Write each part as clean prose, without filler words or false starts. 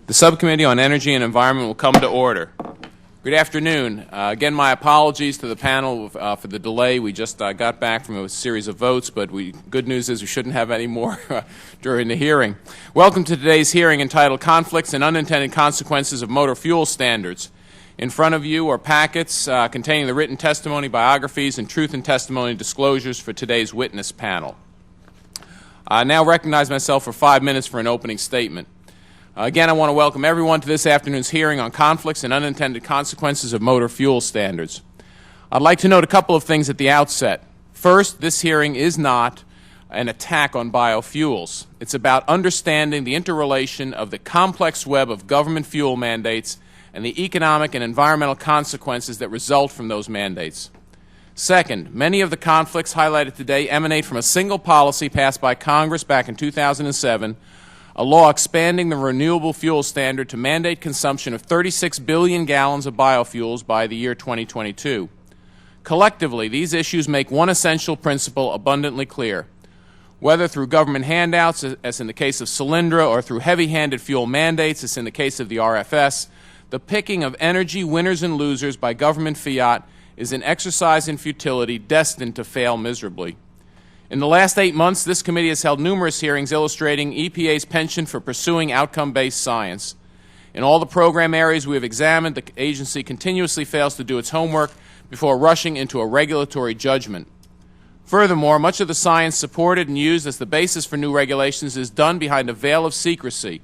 The Subcommittee on Energy and Environment will come to order. Good afternoon. Again, my apologies to the panel for the delay. We just got back from a series of votes, but good news is we shouldn't have any more during the hearing. Welcome to today's hearing entitled Conflicts and Unintended Consequences of Motor Fuel Standards. In front of you are packets containing the written testimony, biographies, and truth and testimony disclosures for today's witness panel. I now recognize myself for 5 minutes for an opening statement. Again, I want to welcome everyone to this afternoon's hearing on conflicts and unintended consequences of motor fuel standards. I'd like to note a couple of things at the outset. First, this hearing is not an attack on biofuels. It's about understanding the interrelation of the complex web of government fuel mandates and the economic and environmental consequences that result from those mandates. Second, many of the conflicts highlighted today emanate from a single policy passed by Congress back in 2007, a law expanding the renewable fuel standard to mandate consumption of 36 billion gallons of biofuels by the year 2022. Collectively, these issues make one essential principle abundantly clear. Whether through government handouts, as in the case of Solyndra, or through heavy-handed fuel mandates, as in the case of the RFS, the picking of energy winners and losers by government fiat is an exercise in futility destined to fail miserably. In the last 8 months, this committee has held numerous hearings illustrating EPA's penchant for pursuing outcome-based science. In all the program areas we have examined, the agency continuously fails to do its homework before rushing into a regulatory judgment. Furthermore, much of the science supported and used as the basis for new regulations is done behind a veil of secrecy,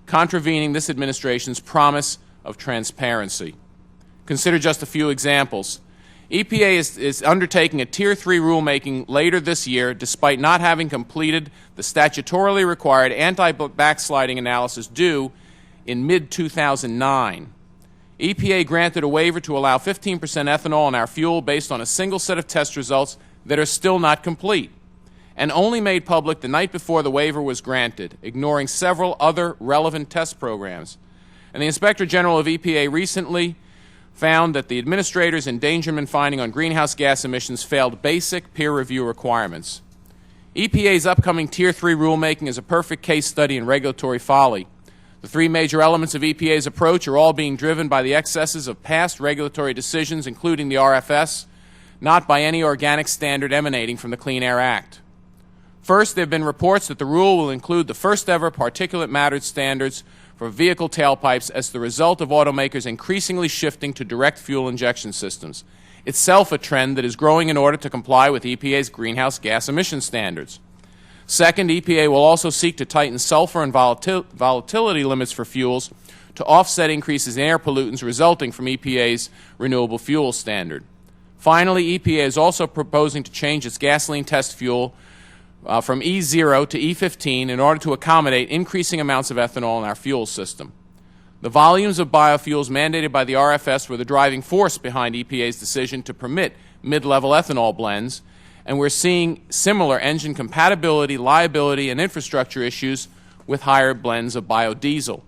contravening this administration's promise of transparency. Consider just a few examples. EPA is undertaking a Tier 3 rulemaking later this year despite not having completed the statutorily required anti-backsliding analysis due in mid-2009. EPA granted a waiver to allow 15% ethanol in our fuel based on a single set of test results that are still not complete, and only made public the night before the waiver was granted, ignoring several other relevant test programs. And the Inspector General of EPA recently found that the administrator's endangerment finding on greenhouse gas emissions failed basic peer review requirements. EPA's upcoming Tier 3 rulemaking is a perfect case study in regulatory folly. The three major elements of EPA's approach are all being driven by the excesses of past regulatory decisions, including the RFS, not by any organic standard emanating from the Clean Air Act. First, there have been reports that the rule will include the first-ever particulate matter standards for vehicle tailpipes as the result of automakers increasingly shifting to direct fuel injection systems, itself a trend that is growing in order to comply with EPA's greenhouse gas emission standards. Second, EPA will also seek to tighten sulfur and volatility limits for fuels to offset increases in air pollutants resulting from EPA's renewable fuel standard. Finally, EPA is also proposing to change its gasoline test fuel from E0 to E15 in order to accommodate increasing amounts of ethanol in our fuel system. The volumes of biofuels mandated by the RFS were the driving force behind EPA's decision to permit mid-level ethanol blends, and we're seeing similar engine compatibility, liability, and infrastructure issues with higher blends of biodiesel.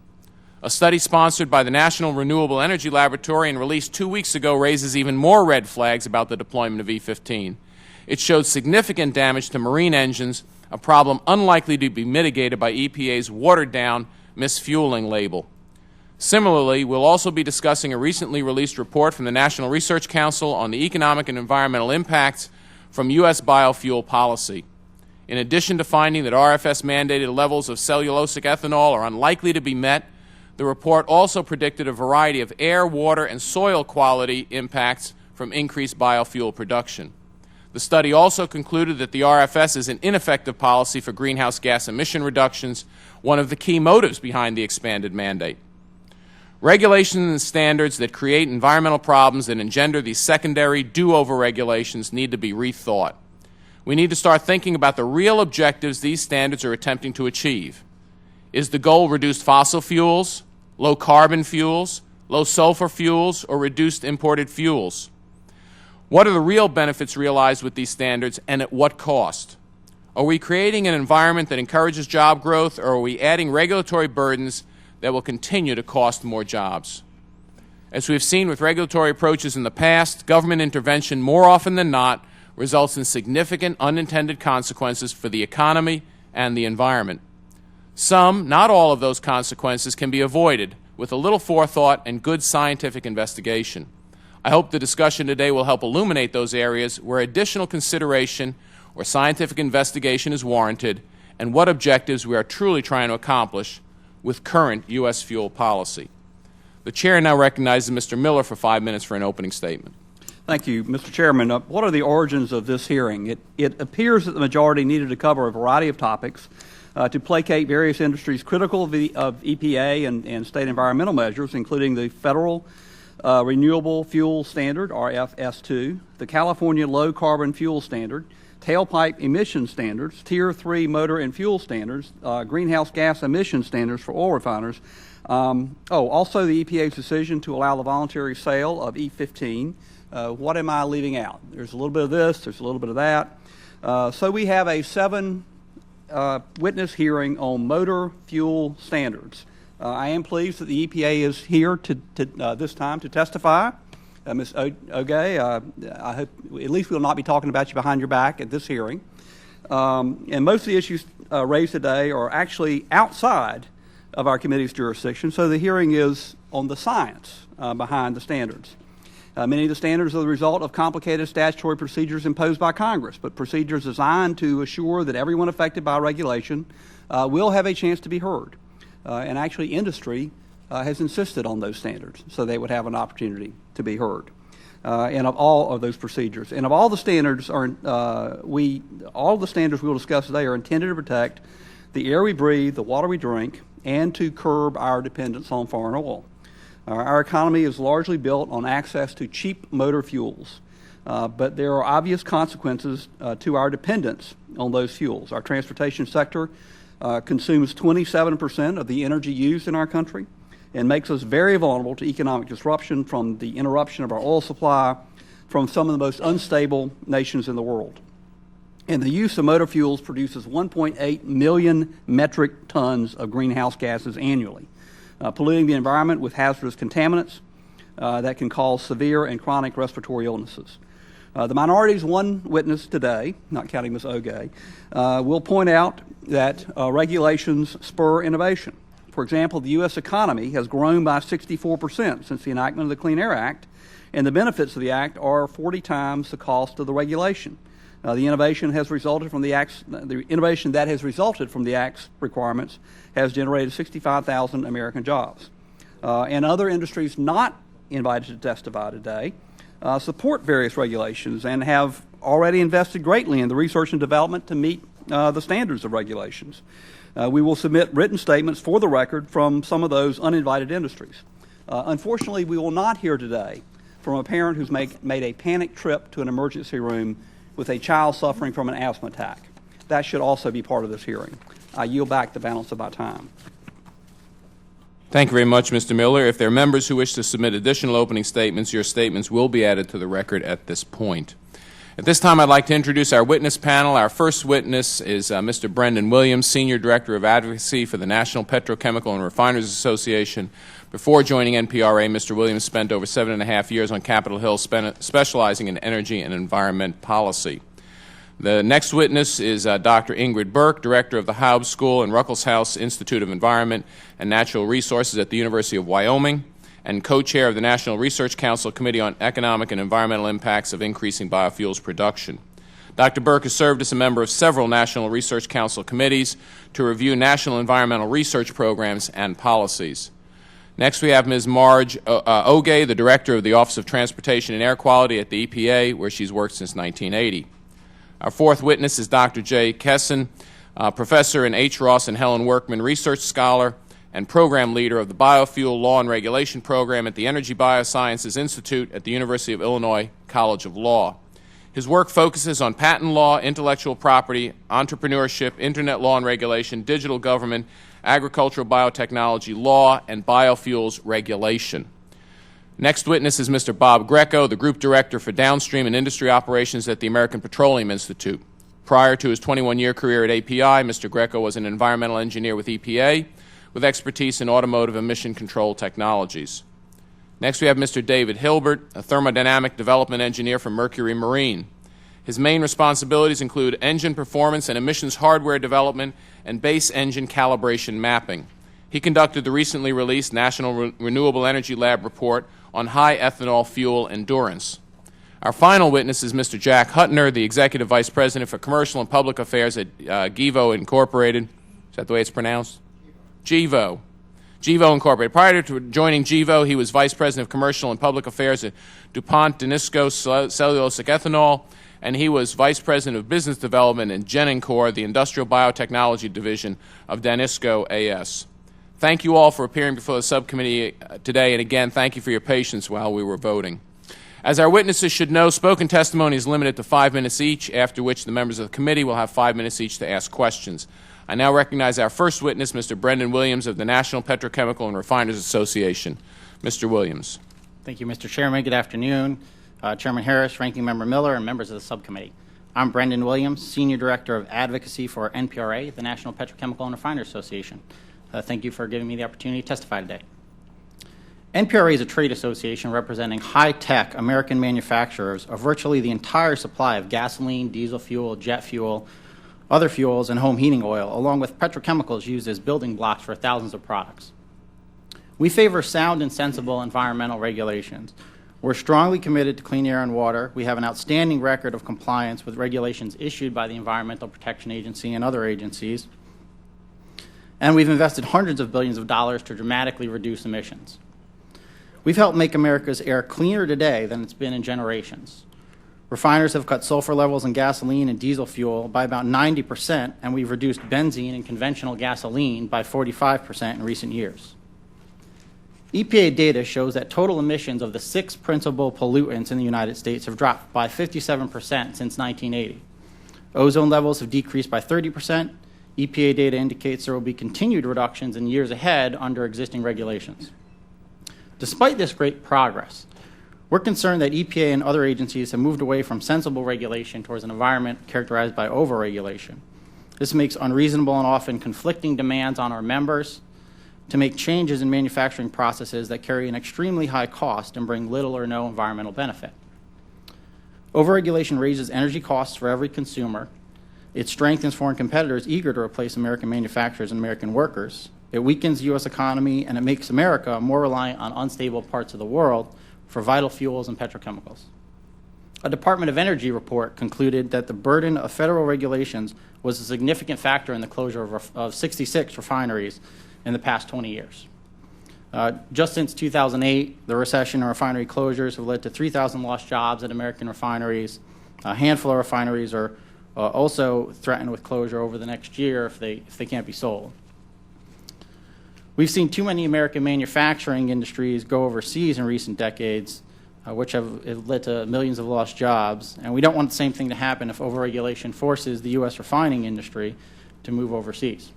A study sponsored by the National Renewable Energy Laboratory and released 2 weeks ago raises even more red flags about the deployment of E15. It showed significant damage to marine engines, a problem unlikely to be mitigated by EPA's watered-down misfueling label. Similarly, we'll also be discussing a recently released report from the National Research Council on the economic and environmental impacts from U.S. biofuel policy. In addition to finding that RFS-mandated levels of cellulosic ethanol are unlikely to be met, the report also predicted a variety of air, water, and soil quality impacts from increased biofuel production. The study also concluded that the RFS is an ineffective policy for greenhouse gas emission reductions, one of the key motives behind the expanded mandate. Regulations and standards that create environmental problems that engender these secondary do-over regulations need to be rethought. We need to start thinking about the real objectives these standards are attempting to achieve. Is the goal reduced fossil fuels, low carbon fuels, low sulfur fuels, or reduced imported fuels? What are the real benefits realized with these standards, and at what cost? Are we creating an environment that encourages job growth, or are we adding regulatory burdens that will continue to cost more jobs? As we have seen with regulatory approaches in the past, government intervention more often than not results in significant unintended consequences for the economy and the environment. Some, not all of those consequences can be avoided with a little forethought and good scientific investigation. I hope the discussion today will help illuminate those areas where additional consideration or scientific investigation is warranted and what objectives we are truly trying to accomplish with current U.S. fuel policy. The Chair now recognizes Mr. Miller for 5 minutes for an opening statement. Thank you, Mr. Chairman. What are the origins of this hearing? It appears that the majority needed to cover a variety of topics to placate various industries critical of EPA and state environmental measures, including the Federal Renewable Fuel Standard, RFS2, the California Low Carbon Fuel Standard, tailpipe emission standards, Tier 3 motor and fuel standards, greenhouse gas emission standards for oil refiners. Also the EPA's decision to allow the voluntary sale of E15. What am I leaving out? There's a little bit of this, there's a little bit of that. So we have a 7-witness hearing on motor fuel standards. I am pleased that the EPA is here this time to testify. Ms. Oge, I hope at least we will not be talking about you behind your back at this hearing. And most of the issues raised today are actually outside of our committee's jurisdiction, so the hearing is on the science behind the standards. Many of the standards are the result of complicated statutory procedures imposed by Congress, but procedures designed to assure that everyone affected by regulation will have a chance to be heard. And actually, industry has insisted on those standards, so they would have an opportunity to be heard. And of all of those procedures, and of all the standards, all the standards we will discuss today are intended to protect the air we breathe, the water we drink, and to curb our dependence on foreign oil. Our economy is largely built on access to cheap motor fuels, but there are obvious consequences to our dependence on those fuels. Our transportation sector consumes 27% of the energy used in our country and makes us very vulnerable to economic disruption from the interruption of our oil supply from some of the most unstable nations in the world. And the use of motor fuels produces 1.8 million metric tons of greenhouse gases annually, polluting the environment with hazardous contaminants that can cause severe and chronic respiratory illnesses. The minority's one witness today, not counting Ms. Oge, will point out that regulations spur innovation. For example, the U.S. economy has grown by 64% since the enactment of the Clean Air Act, and the benefits of the Act are 40 times the cost of the regulation. The innovation has resulted from the innovation that has resulted from the Act's requirements has generated 65,000 American jobs. And other industries not invited to testify today support various regulations and have already invested greatly in the research and development to meet the standards of regulations. We will submit written statements for the record from some of those uninvited industries. Unfortunately, we will not hear today from a parent who's made a panic trip to an emergency room with a child suffering from an asthma attack. That should also be part of this hearing. I yield back the balance of my time. Thank you very much, Mr. Miller. If there are members who wish to submit additional opening statements, your statements will be added to the record at this point. At this time, I'd like to introduce our witness panel. Our first witness is Mr. Brendan Williams, Senior Director of Advocacy for the National Petrochemical and Refiners Association. Before joining NPRA, Mr. Williams spent over 7.5 years on Capitol Hill specializing in energy and environment policy. The next witness is Dr. Ingrid Burke, Director of the Haub School and Ruckelshaus Institute of Environment and Natural Resources at the University of Wyoming, and co-chair of the National Research Council Committee on Economic and Environmental Impacts of Increasing Biofuels Production. Dr. Burke has served as a member of several National Research Council committees to review national environmental research programs and policies. Next, we have Ms. Margo Oge, the Director of the Office of Transportation and Air Quality at the EPA, where she's worked since 1980. Our fourth witness is Dr. J. Kesan, Professor and H. Ross and Helen Workman Research Scholar and Program Leader of the Biofuel Law and Regulation Program at the Energy Biosciences Institute at the University of Illinois College of Law. His work focuses on patent law, intellectual property, entrepreneurship, internet law and regulation, digital government, agricultural biotechnology law, and biofuels regulation. Next witness is Mr. Bob Greco, the Group Director for Downstream and Industry Operations at the American Petroleum Institute. Prior to his 21-year career at API, Mr. Greco was an environmental engineer with EPA with expertise in automotive emission control technologies. Next we have Mr. David Hilbert, a thermodynamic development engineer from Mercury Marine. His main responsibilities include engine performance and emissions hardware development and base engine calibration mapping. He conducted the recently released National Renewable Energy Lab report on high ethanol fuel endurance. Our final witness is Mr. Jack Kutner, the Executive Vice President for Commercial and Public Affairs at GEVO Incorporated. Is that the way it's pronounced? GEVO. GEVO Incorporated. Prior to joining GEVO, he was Vice President of Commercial and Public Affairs at DuPont Danisco Cellulosic Ethanol, and he was Vice President of Business Development in Genencor, the Industrial Biotechnology Division of Danisco AS. Thank you all for appearing before the subcommittee today, and again, thank you for your patience while we were voting. As our witnesses should know, spoken testimony is limited to 5 minutes each, after which the members of the committee will have 5 minutes each to ask questions. I now recognize our first witness, Mr. Brendan Williams of the National Petrochemical and Refiners Association. Mr. Williams. Thank you, Mr. Chairman. Good afternoon. Chairman Harris, Ranking Member Miller, and members of the subcommittee. I'm Brendan Williams, Senior Director of Advocacy for NPRA, the National Petrochemical and Refiners Association. Thank you for giving me the opportunity to testify today. NPRA is a trade association representing high-tech American manufacturers of virtually the entire supply of gasoline, diesel fuel, jet fuel, other fuels, and home heating oil, along with petrochemicals used as building blocks for thousands of products. We favor sound and sensible environmental regulations. We're strongly committed to clean air and water. We have an outstanding record of compliance with regulations issued by the Environmental Protection Agency and other agencies. And we've invested hundreds of billions of dollars to dramatically reduce emissions. We've helped make America's air cleaner today than it's been in generations. Refiners have cut sulfur levels in gasoline and diesel fuel by about 90%, and we've reduced benzene in conventional gasoline by 45% in recent years. EPA data shows that total emissions of the 6 principal pollutants in the United States have dropped by 57% since 1980. Ozone levels have decreased by 30%. EPA data indicates there will be continued reductions in years ahead under existing regulations. Despite this great progress, we're concerned that EPA and other agencies have moved away from sensible regulation towards an environment characterized by overregulation. This makes unreasonable and often conflicting demands on our members to make changes in manufacturing processes that carry an extremely high cost and bring little or no environmental benefit. Overregulation raises energy costs for every consumer. It strengthens foreign competitors eager to replace American manufacturers and American workers. It weakens the U.S. economy, and it makes America more reliant on unstable parts of the world for vital fuels and petrochemicals. A Department of Energy report concluded that the burden of federal regulations was a significant factor in the closure of 66 refineries in the past 20 years. Just since 2008, the recession and refinery closures have led to 3,000 lost jobs at American refineries. A handful of refineries are also threatened with closure over the next year if they can't be sold. We've seen too many American manufacturing industries go overseas in recent decades, which have led to millions of lost jobs, and we don't want the same thing to happen if overregulation forces the U.S. refining industry to move overseas.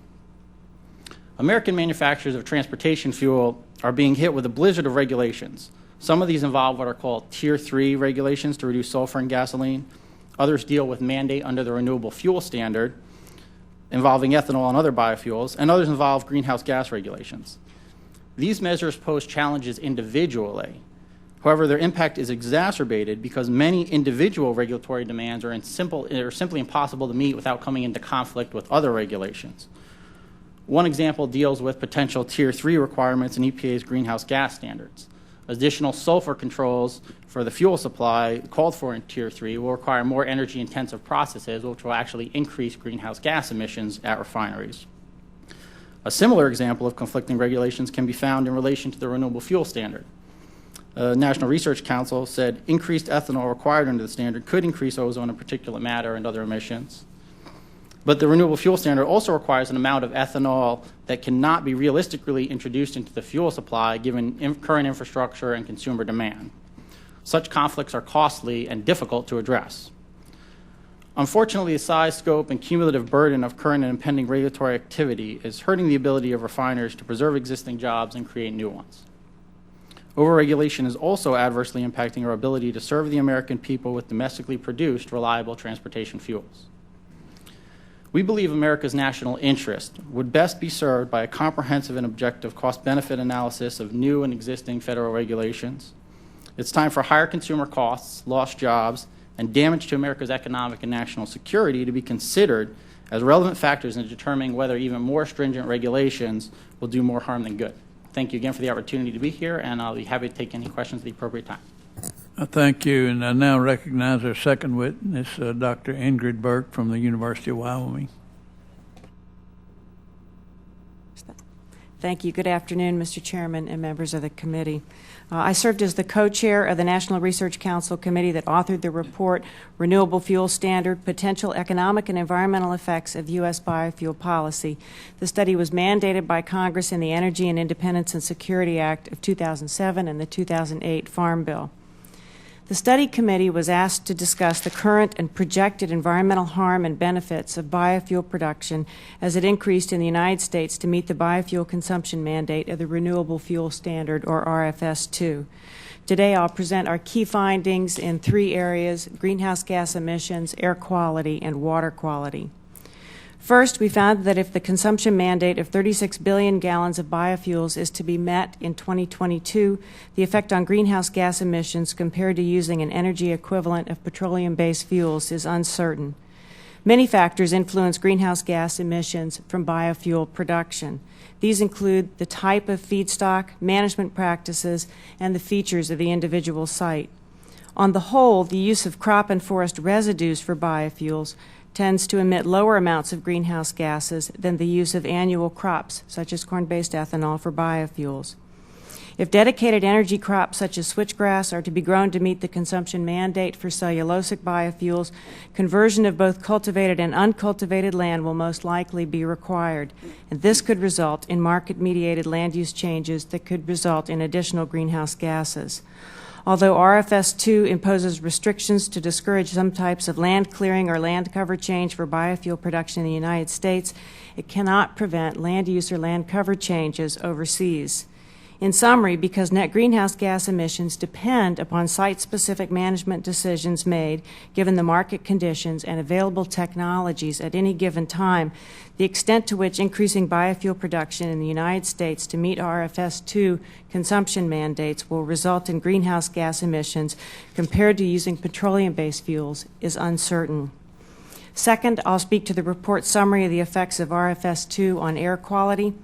American manufacturers of transportation fuel are being hit with a blizzard of regulations. Some of these involve what are called Tier 3 regulations to reduce sulfur in gasoline. Others deal with mandate under the Renewable Fuel Standard, involving ethanol and other biofuels, and others involve greenhouse gas regulations. These measures pose challenges individually. However, their impact is exacerbated because many individual regulatory demands are simply impossible to meet without coming into conflict with other regulations. One example deals with potential Tier 3 requirements in EPA's greenhouse gas standards. Additional sulfur controls for the fuel supply called for in Tier 3 will require more energy-intensive processes, which will actually increase greenhouse gas emissions at refineries. A similar example of conflicting regulations can be found in relation to the Renewable Fuel Standard. The National Research Council said increased ethanol required under the standard could increase ozone and particulate matter and other emissions. But the Renewable Fuel Standard also requires an amount of ethanol that cannot be realistically introduced into the fuel supply given current infrastructure and consumer demand. Such conflicts are costly and difficult to address. Unfortunately, the size, scope, and cumulative burden of current and impending regulatory activity is hurting the ability of refiners to preserve existing jobs and create new ones. Overregulation is also adversely impacting our ability to serve the American people with domestically produced, reliable transportation fuels. We believe America's national interest would best be served by a comprehensive and objective cost-benefit analysis of new and existing federal regulations. It's time for higher consumer costs, lost jobs, and damage to America's economic and national security to be considered as relevant factors in determining whether even more stringent regulations will do more harm than good. Thank you again for the opportunity to be here, and I'll be happy to take any questions at the appropriate time. Thank you, and I now recognize our second witness, Dr. Ingrid Burke from the University of Wyoming. Thank you. Good afternoon, Mr. Chairman and members of the committee. I served as the co-chair of the National Research Council committee that authored the report, Renewable Fuel Standard, Potential Economic and Environmental Effects of U.S. Biofuel Policy. The study was mandated by Congress in the Energy and Independence and Security Act of 2007 and the 2008 Farm Bill. The study committee was asked to discuss the current and projected environmental harm and benefits of biofuel production as it increased in the United States to meet the biofuel consumption mandate of the Renewable Fuel Standard, or RFS-2. Today I'll present our key findings in 3 areas: greenhouse gas emissions, air quality, and water quality. First, we found that if the consumption mandate of 36 billion gallons of biofuels is to be met in 2022, the effect on greenhouse gas emissions compared to using an energy equivalent of petroleum-based fuels is uncertain. Many factors influence greenhouse gas emissions from biofuel production. These include the type of feedstock, management practices, and the features of the individual site. On the whole, the use of crop and forest residues for biofuels tends to emit lower amounts of greenhouse gases than the use of annual crops, such as corn-based ethanol, for biofuels. If dedicated energy crops such as switchgrass are to be grown to meet the consumption mandate for cellulosic biofuels, conversion of both cultivated and uncultivated land will most likely be required, and this could result in market-mediated land use changes that could result in additional greenhouse gases. Although RFS-2 imposes restrictions to discourage some types of land clearing or land cover change for biofuel production in the United States, it cannot prevent land use or land cover changes overseas. In summary, because net greenhouse gas emissions depend upon site-specific management decisions made given the market conditions and available technologies at any given time, the extent to which increasing biofuel production in the United States to meet RFS-2 consumption mandates will result in greenhouse gas emissions compared to using petroleum-based fuels is uncertain. Second, I'll speak to the report summary of the effects of RFS-2 on air quality.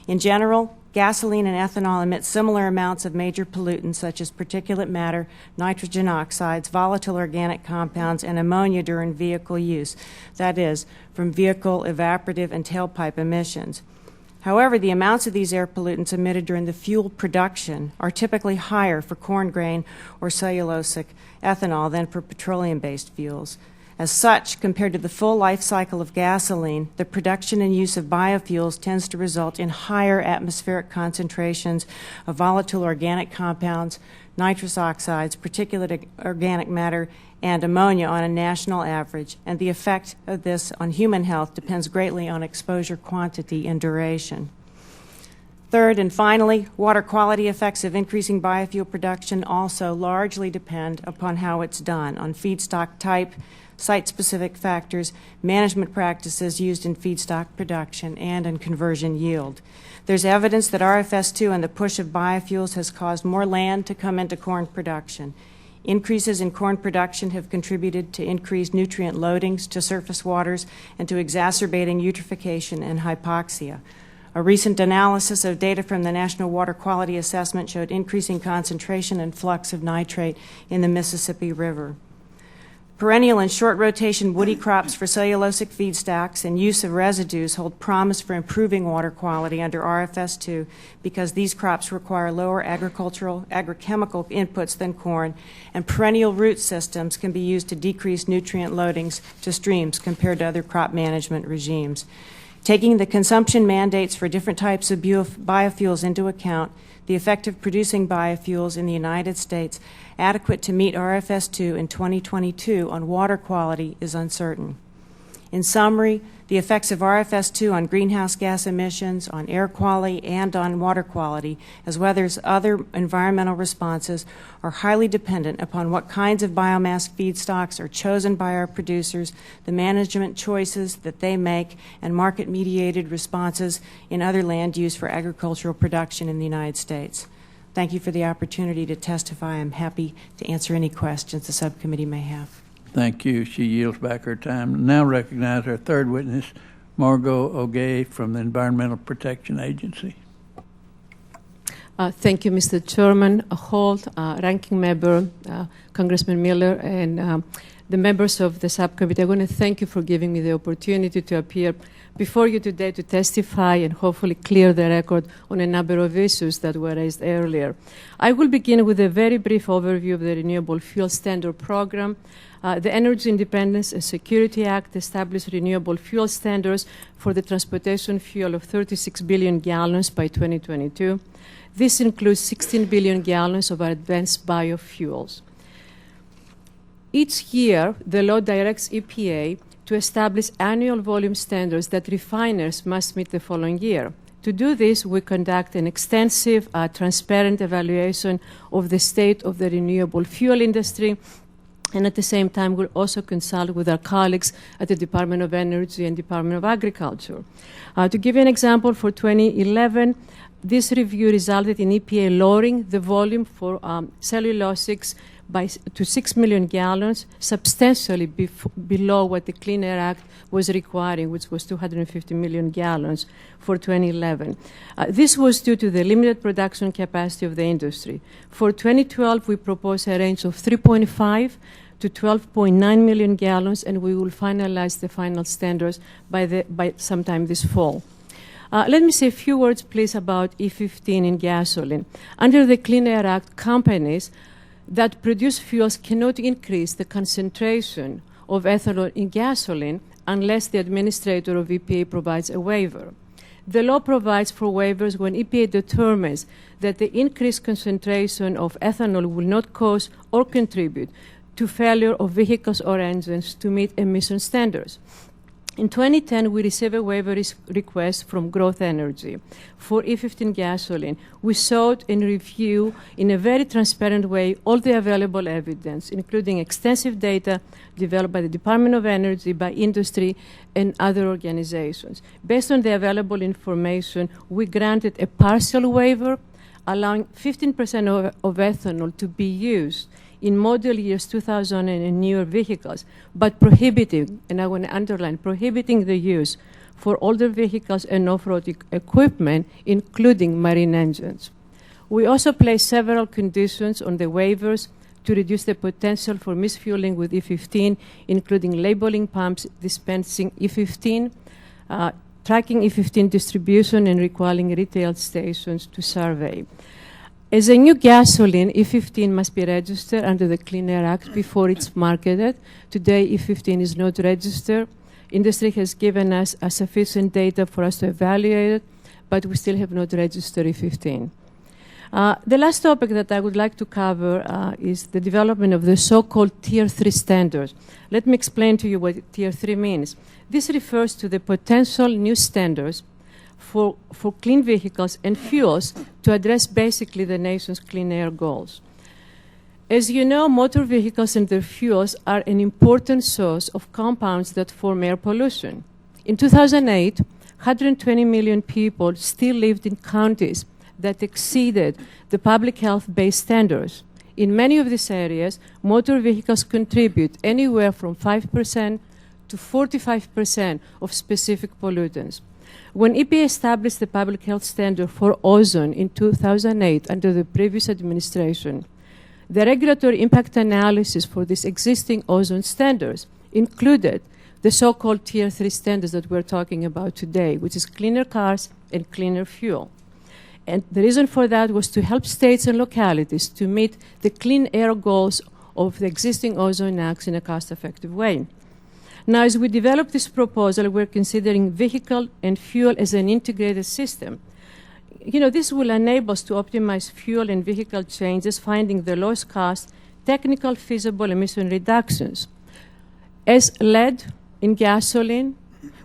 In general, gasoline and ethanol emit similar amounts of major pollutants such as particulate matter, nitrogen oxides, volatile organic compounds, and ammonia during vehicle use, that is, from vehicle evaporative and tailpipe emissions. However, the amounts of these air pollutants emitted during the fuel production are typically higher for corn grain or cellulosic ethanol than for petroleum-based fuels. As such, compared to the full life cycle of gasoline, the production and use of biofuels tends to result in higher atmospheric concentrations of volatile organic compounds, nitrous oxides, particulate organic matter, and ammonia on a national average, and the effect of this on human health depends greatly on exposure quantity and duration. Third and finally, water quality effects of increasing biofuel production also largely depend upon how it's done, on feedstock type, site-specific factors, management practices used in feedstock production, and in conversion yield. There's evidence that RFS-2 and the push of biofuels has caused more land to come into corn production. Increases in corn production have contributed to increased nutrient loadings to surface waters and to exacerbating eutrophication and hypoxia. A recent analysis of data from the National Water Quality Assessment showed increasing concentration and flux of nitrate in the Mississippi River. Perennial and short rotation woody crops for cellulosic feedstocks and use of residues hold promise for improving water quality under RFS-2 because these crops require lower agrochemical inputs than corn, and perennial root systems can be used to decrease nutrient loadings to streams compared to other crop management regimes. Taking the consumption mandates for different types of biofuels into account, the effect of producing biofuels in the United States adequate to meet RFS-2 in 2022 on water quality is uncertain. In summary, the effects of RFS-2 on greenhouse gas emissions, on air quality, and on water quality, as well as other environmental responses, are highly dependent upon what kinds of biomass feedstocks are chosen by our producers, the management choices that they make, and market-mediated responses in other land use for agricultural production in the United States. Thank you for the opportunity to testify. I'm happy to answer any questions the subcommittee may have. Thank you. She yields back her time. Now recognize our third witness, Margo Oge from the Environmental Protection Agency. Thank you, Mr. Chairman, Holt, Ranking Member, Congressman Miller, and the members of the subcommittee. I want to thank you for giving me the opportunity to appear before you today to testify and hopefully clear the record on a number of issues that were raised earlier. I will begin with a very brief overview of the Renewable Fuel Standard Program. The Energy Independence and Security Act established renewable fuel standards for the transportation fuel of 36 billion gallons by 2022. This includes 16 billion gallons of advanced biofuels. Each year, the law directs EPA to establish annual volume standards that refiners must meet the following year. To do this, we conduct an extensive, transparent evaluation of the state of the renewable fuel industry, and at the same time, we'll also consult with our colleagues at the Department of Energy and Department of Agriculture. To give you an example, for 2011, this review resulted in EPA lowering the volume for cellulosics to 6 million gallons, substantially below what the Clean Air Act was requiring, which was 250 million gallons for 2011. This was due to the limited production capacity of the industry. For 2012, we propose a range of 3.5 to 12.9 million gallons, and we will finalize the final standards by sometime this fall. Let me say a few words, please, about E15 in gasoline. Under the Clean Air Act, companies that produce fuels cannot increase the concentration of ethanol in gasoline unless the administrator of EPA provides a waiver. The law provides for waivers when EPA determines that the increased concentration of ethanol will not cause or contribute to failure of vehicles or engines to meet emission standards. In 2010, we received a waiver request from Growth Energy for E15 gasoline. We sought and reviewed in a very transparent way all the available evidence, including extensive data developed by the Department of Energy, by industry, and other organizations. Based on the available information, we granted a partial waiver, allowing 15% of ethanol to be used in model years 2000 and newer vehicles, but prohibiting, and I want to underline, prohibiting the use for older vehicles and off-road equipment, including marine engines. We also placed several conditions on the waivers to reduce the potential for misfueling with E15, including labeling pumps dispensing E15, tracking E15 distribution, and requiring retail stations to survey. As a new gasoline, E15 must be registered under the Clean Air Act before it's marketed. Today, E15 is not registered. Industry has given us sufficient data for us to evaluate it, but we still have not registered E15. The last topic that I would like to cover is the development of the so-called Tier 3 standards. Let me explain to you what Tier 3 means. This refers to the potential new standards for clean vehicles and fuels to address basically the nation's clean air goals. As you know, motor vehicles and their fuels are an important source of compounds that form air pollution. In 2008, 120 million people still lived in counties that exceeded the public health-based standards. In many of these areas, motor vehicles contribute anywhere from 5% to 45% of specific pollutants. When EPA established the public health standard for ozone in 2008 under the previous administration, the regulatory impact analysis for these existing ozone standards included the so-called Tier 3 standards that we're talking about today, which is cleaner cars and cleaner fuel. And the reason for that was to help states and localities to meet the clean air goals of the existing ozone acts in a cost-effective way. Now, as we develop this proposal, we're considering vehicle and fuel as an integrated system. This will enable us to optimize fuel and vehicle changes, finding the lowest cost, technical feasible emission reductions. As lead in gasoline,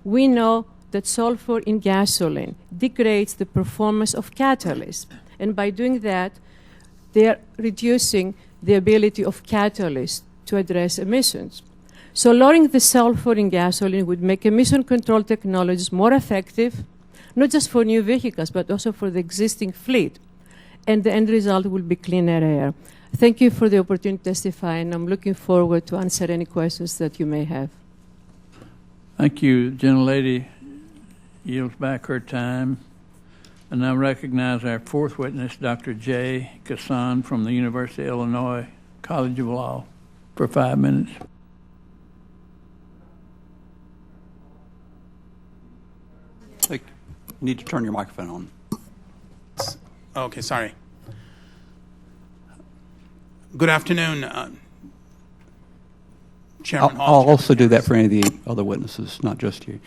we know that sulfur in gasoline degrades the performance of catalysts. And by doing that, they are reducing the ability of catalysts to address emissions. So lowering the sulfur in gasoline would make emission control technologies more effective, not just for new vehicles, but also for the existing fleet. And the end result will be cleaner air. Thank you for the opportunity to testify, and I'm looking forward to answer any questions that you may have. Thank you. The gentlelady yields back her time. And now recognize our fourth witness, Dr. J. Kisan from the University of Illinois College of Law, for 5 minutes. You need to turn your microphone on. Okay, sorry. Good afternoon, Chairman Hall. I'll also do that for any of the other witnesses, not just you.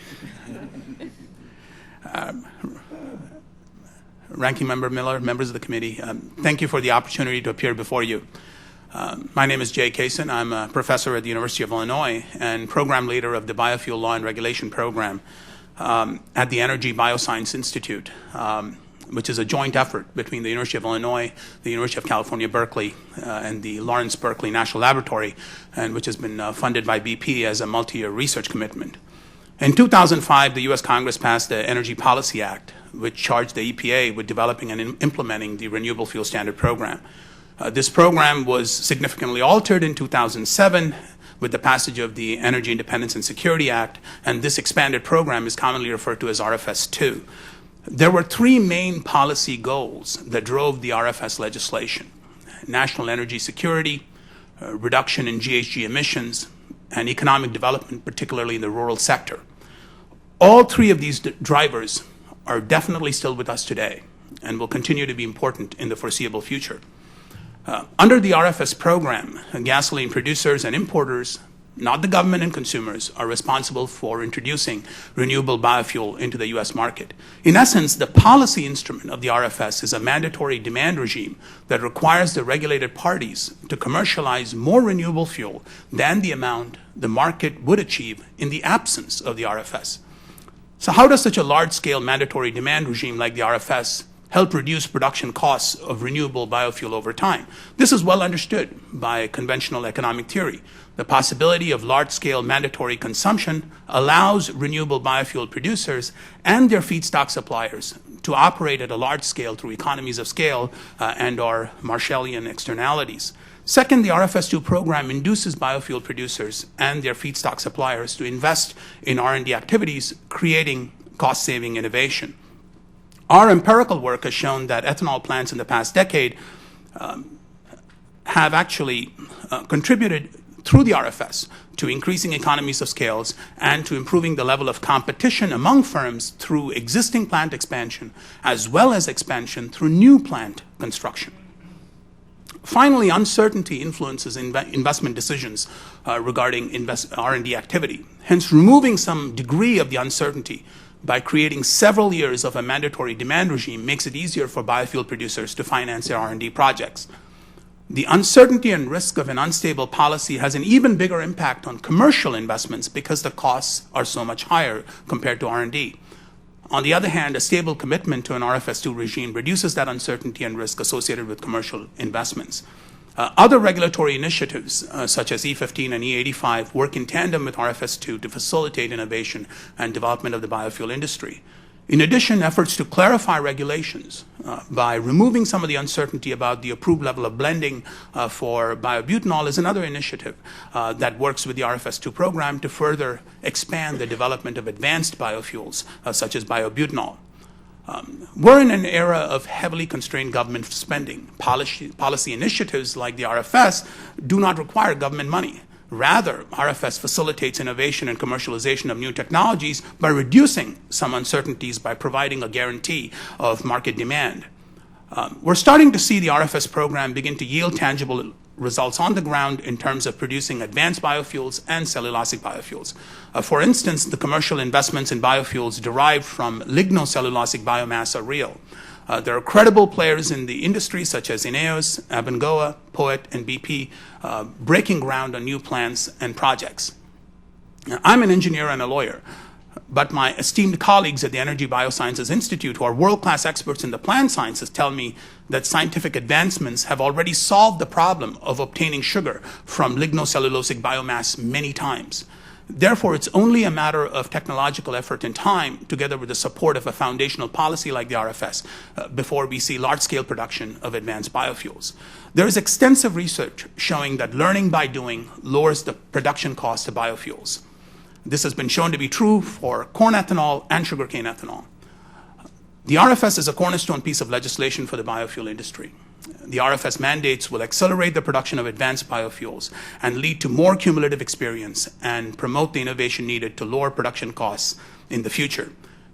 Ranking Member Miller, members of the committee, thank you for the opportunity to appear before you. My name is Jay Kesan. I'm a professor at the University of Illinois and program leader of the Biofuel Law and Regulation program at the Energy Bioscience Institute, which is a joint effort between the University of Illinois, the University of California, Berkeley, and the Lawrence Berkeley National Laboratory, and which has been funded by BP as a multi-year research commitment. In 2005, the U.S. Congress passed the Energy Policy Act, which charged the EPA with developing and implementing the Renewable Fuel Standard Program. This program was significantly altered in 2007 with the passage of the Energy Independence and Security Act, and this expanded program is commonly referred to as RFS 2. There were three main policy goals that drove the RFS legislation: national energy security, reduction in GHG emissions, and economic development, particularly in the rural sector. All three of these drivers are definitely still with us today and will continue to be important in the foreseeable future. Under the RFS program, gasoline producers and importers, not the government and consumers, are responsible for introducing renewable biofuel into the U.S. market. In essence, the policy instrument of the RFS is a mandatory demand regime that requires the regulated parties to commercialize more renewable fuel than the amount the market would achieve in the absence of the RFS. So how does such a large-scale mandatory demand regime like the RFS help reduce production costs of renewable biofuel over time? This is well understood by conventional economic theory. The possibility of large-scale mandatory consumption allows renewable biofuel producers and their feedstock suppliers to operate at a large scale through economies of scale and/or Marshallian externalities. Second, the RFS2 program induces biofuel producers and their feedstock suppliers to invest in R&D activities, creating cost-saving innovation. Our empirical work has shown that ethanol plants in the past decade have actually contributed through the RFS to increasing economies of scales and to improving the level of competition among firms through existing plant expansion as well as expansion through new plant construction. Finally, uncertainty influences investment decisions regarding R&D activity. Hence, removing some degree of the uncertainty by creating several years of a mandatory demand regime makes it easier for biofuel producers to finance their R&D projects. The uncertainty and risk of an unstable policy has an even bigger impact on commercial investments because the costs are so much higher compared to R&D. On the other hand, a stable commitment to an RFS2 regime reduces that uncertainty and risk associated with commercial investments. Other regulatory initiatives, such as E15 and E85, work in tandem with RFS2 to facilitate innovation and development of the biofuel industry. In addition, efforts to clarify regulations by removing some of the uncertainty about the approved level of blending for biobutanol is another initiative that works with the RFS2 program to further expand the development of advanced biofuels, such as biobutanol. We're in an era of heavily constrained government spending. Policy initiatives like the RFS do not require government money. Rather, RFS facilitates innovation and commercialization of new technologies by reducing some uncertainties by providing a guarantee of market demand. We're starting to see the RFS program begin to yield tangible results on the ground in terms of producing advanced biofuels and cellulosic biofuels. For instance, the commercial investments in biofuels derived from lignocellulosic biomass are real. There are credible players in the industry such as Ineos, Abengoa, Poet, and BP breaking ground on new plants and projects. Now, I'm an engineer and a lawyer, but my esteemed colleagues at the Energy Biosciences Institute, who are world-class experts in the plant sciences, tell me that scientific advancements have already solved the problem of obtaining sugar from lignocellulosic biomass many times. Therefore, it's only a matter of technological effort and time, together with the support of a foundational policy like the RFS, before we see large-scale production of advanced biofuels. There is extensive research showing that learning by doing lowers the production cost of biofuels. This has been shown to be true for corn ethanol and sugarcane ethanol. The RFS is a cornerstone piece of legislation for the biofuel industry. The RFS mandates will accelerate the production of advanced biofuels and lead to more cumulative experience and promote the innovation needed to lower production costs in the future.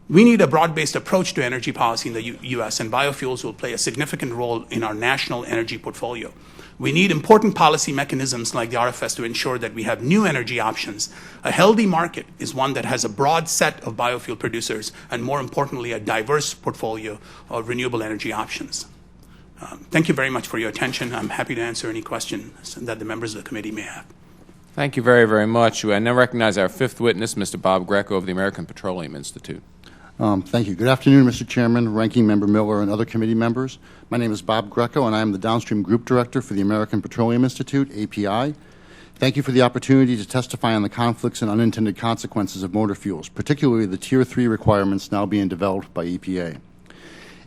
We need a broad-based approach to energy policy in the U.S., and biofuels will play a significant role in our national energy portfolio. We need important policy mechanisms like the RFS to ensure that we have new energy options. A healthy market is one that has a broad set of biofuel producers and, more importantly, a diverse portfolio of renewable energy options. Thank you very much for your attention. I'm happy to answer any questions that the members of the committee may have. Thank you very, very much. I now recognize our fifth witness, Mr. Bob Greco of the American Petroleum Institute. Thank you. Good afternoon, Mr. Chairman, Ranking Member Miller, and other committee members. My name is Bob Greco, and I am the Downstream Group Director for the American Petroleum Institute, API. Thank you for the opportunity to testify on the conflicts and unintended consequences of motor fuels, particularly the Tier 3 requirements now being developed by EPA.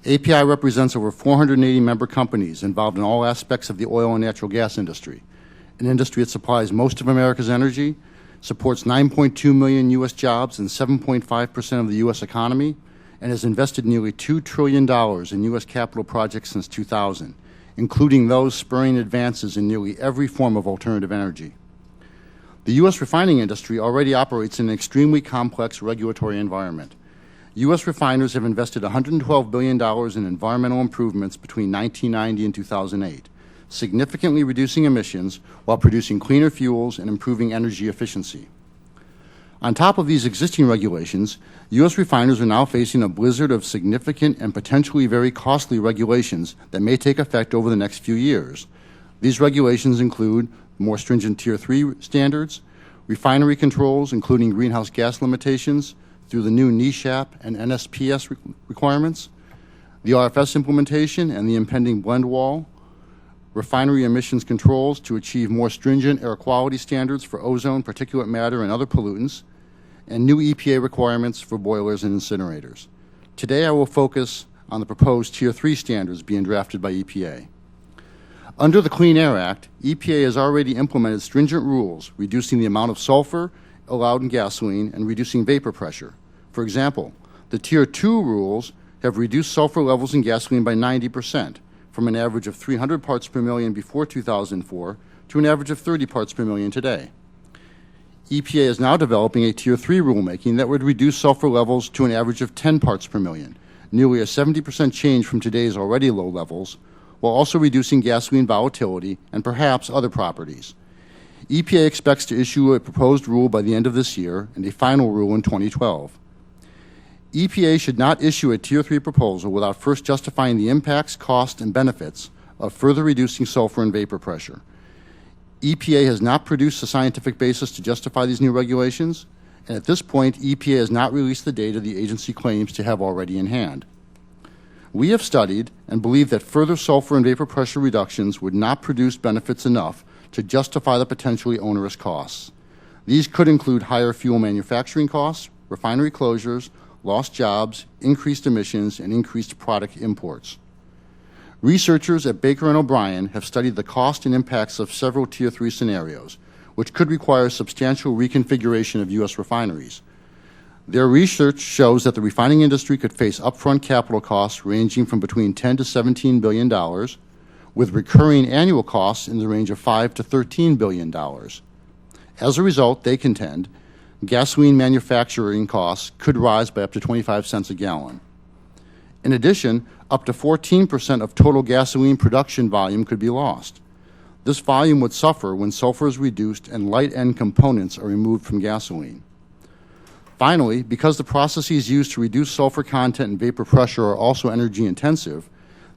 API represents over 480 member companies involved in all aspects of the oil and natural gas industry, an industry that supplies most of America's energy, supports 9.2 million U.S. jobs and 7.5% of the U.S. economy, and has invested nearly $2 trillion in U.S. capital projects since 2000, including those spurring advances in nearly every form of alternative energy. The U.S. refining industry already operates in an extremely complex regulatory environment. U.S. refiners have invested $112 billion in environmental improvements between 1990 and 2008, significantly reducing emissions while producing cleaner fuels and improving energy efficiency. On top of these existing regulations, U.S. refiners are now facing a blizzard of significant and potentially very costly regulations that may take effect over the next few years. These regulations include more stringent Tier 3 standards, refinery controls, including greenhouse gas limitations, through the new NESHAP and NSPS requirements, the RFS implementation and the impending blend wall, refinery emissions controls to achieve more stringent air quality standards for ozone, particulate matter, and other pollutants, and new EPA requirements for boilers and incinerators. Today I will focus on the proposed Tier 3 standards being drafted by EPA. Under the Clean Air Act, EPA has already implemented stringent rules reducing the amount of sulfur allowed in gasoline and reducing vapor pressure. For example, the Tier 2 rules have reduced sulfur levels in gasoline by 90%, from an average of 300 parts per million before 2004 to an average of 30 parts per million today. EPA is now developing a Tier 3 rulemaking that would reduce sulfur levels to an average of 10 parts per million, nearly a 70% change from today's already low levels, while also reducing gasoline volatility and perhaps other properties. EPA expects to issue a proposed rule by the end of this year and a final rule in 2012. EPA should not issue a Tier 3 proposal without first justifying the impacts, costs, and benefits of further reducing sulfur and vapor pressure. EPA has not produced a scientific basis to justify these new regulations, and at this point, EPA has not released the data the agency claims to have already in hand. We have studied and believe that further sulfur and vapor pressure reductions would not produce benefits enough to justify the potentially onerous costs. These could include higher fuel manufacturing costs, refinery closures, lost jobs, increased emissions, and increased product imports. Researchers at Baker and O'Brien have studied the cost and impacts of several Tier 3 scenarios, which could require substantial reconfiguration of U.S. refineries. Their research shows that the refining industry could face upfront capital costs ranging from between $10 to $17 billion, with recurring annual costs in the range of $5 to $13 billion. As a result, they contend, gasoline manufacturing costs could rise by up to 25 cents a gallon. In addition, up to 14% of total gasoline production volume could be lost. This volume would suffer when sulfur is reduced and light end components are removed from gasoline. Finally, because the processes used to reduce sulfur content and vapor pressure are also energy intensive,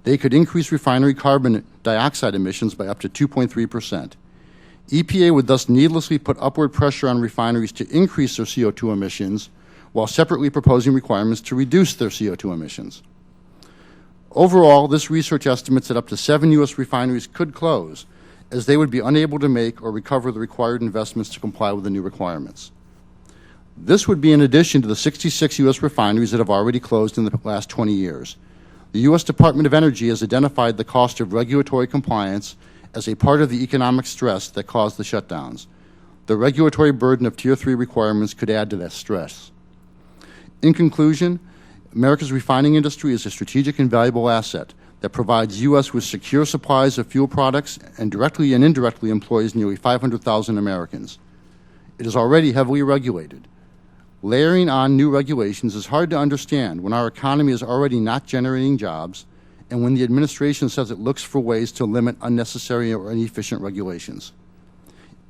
they could increase refinery carbon dioxide emissions by up to 2.3%. EPA would thus needlessly put upward pressure on refineries to increase their CO2 emissions, while separately proposing requirements to reduce their CO2 emissions. Overall, this research estimates that up to 7 U.S. refineries could close, as they would be unable to make or recover the required investments to comply with the new requirements. This would be in addition to the 66 U.S. refineries that have already closed in the last 20 years. The U.S. Department of Energy has identified the cost of regulatory compliance as a part of the economic stress that caused the shutdowns. The regulatory burden of Tier 3 requirements could add to that stress. In conclusion, America's refining industry is a strategic and valuable asset that provides U.S. with secure supplies of fuel products and directly and indirectly employs nearly 500,000 Americans. It is already heavily regulated. Layering on new regulations is hard to understand when our economy is already not generating jobs and when the administration says it looks for ways to limit unnecessary or inefficient regulations.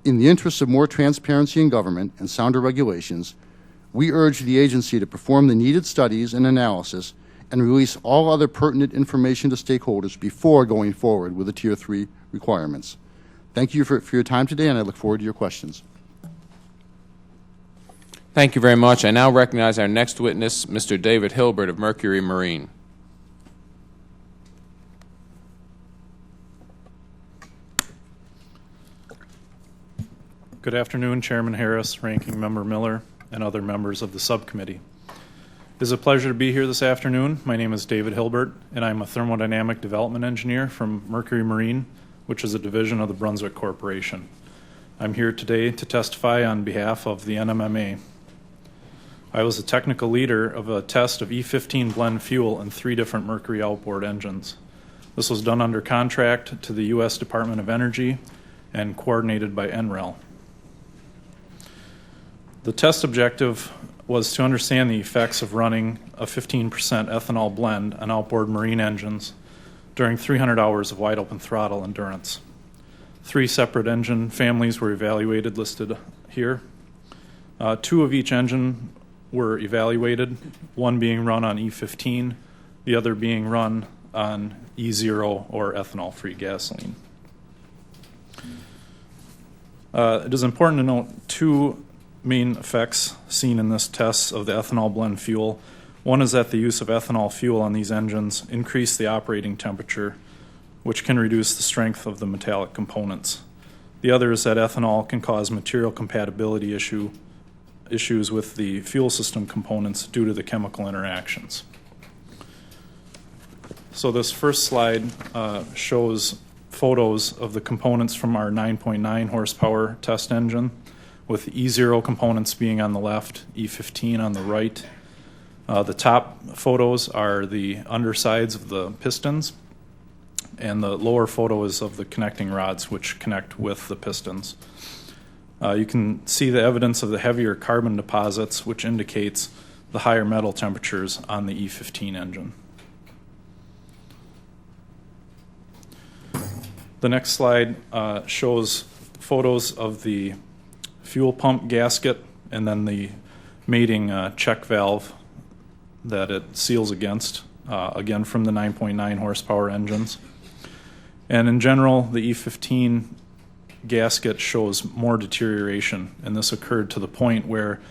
In the interest of more transparency in government and sounder regulations, we urge the agency to perform the needed studies and analysis and release all other pertinent information to stakeholders before going forward with the Tier 3 requirements. Thank you for your time today, and I look forward to your questions. Thank you very much. I now recognize our next witness, Mr. David Hilbert of Mercury Marine. Good afternoon, Chairman Harris, Ranking Member Miller, and other members of the subcommittee. It is a pleasure to be here this afternoon. My name is David Hilbert, and I'm a thermodynamic development engineer from Mercury Marine, which is a division of the Brunswick Corporation. I'm here today to testify on behalf of the NMMA. I was a technical leader of a test of E15 blend fuel in 3 different Mercury outboard engines. This was done under contract to the U.S. Department of Energy and coordinated by NREL. The test objective was to understand the effects of running a 15% ethanol blend on outboard marine engines during 300 hours of wide open throttle endurance. 3 separate engine families were evaluated, listed here. 2 of each engine were evaluated, one being run on E15, the other being run on E0 or ethanol-free gasoline. It is important to note 2 main effects seen in this test of the ethanol blend fuel. One is that the use of ethanol fuel on these engines increased the operating temperature, which can reduce the strength of the metallic components. The other is that ethanol can cause material compatibility issues with the fuel system components due to the chemical interactions. So this first slide shows photos of the components from our 9.9 horsepower test engine, with E0 components being on the left, E15 on the right. The top photos are the undersides of the pistons, and the lower photo is of the connecting rods which connect with the pistons. You can see the evidence of the heavier carbon deposits, which indicates the higher metal temperatures on the E15 engine. The next slide shows photos of the fuel pump gasket and then the mating check valve that it seals against, again from the 9.9 horsepower engines. And in general, the E15 gasket shows more deterioration, and this occurred to the point where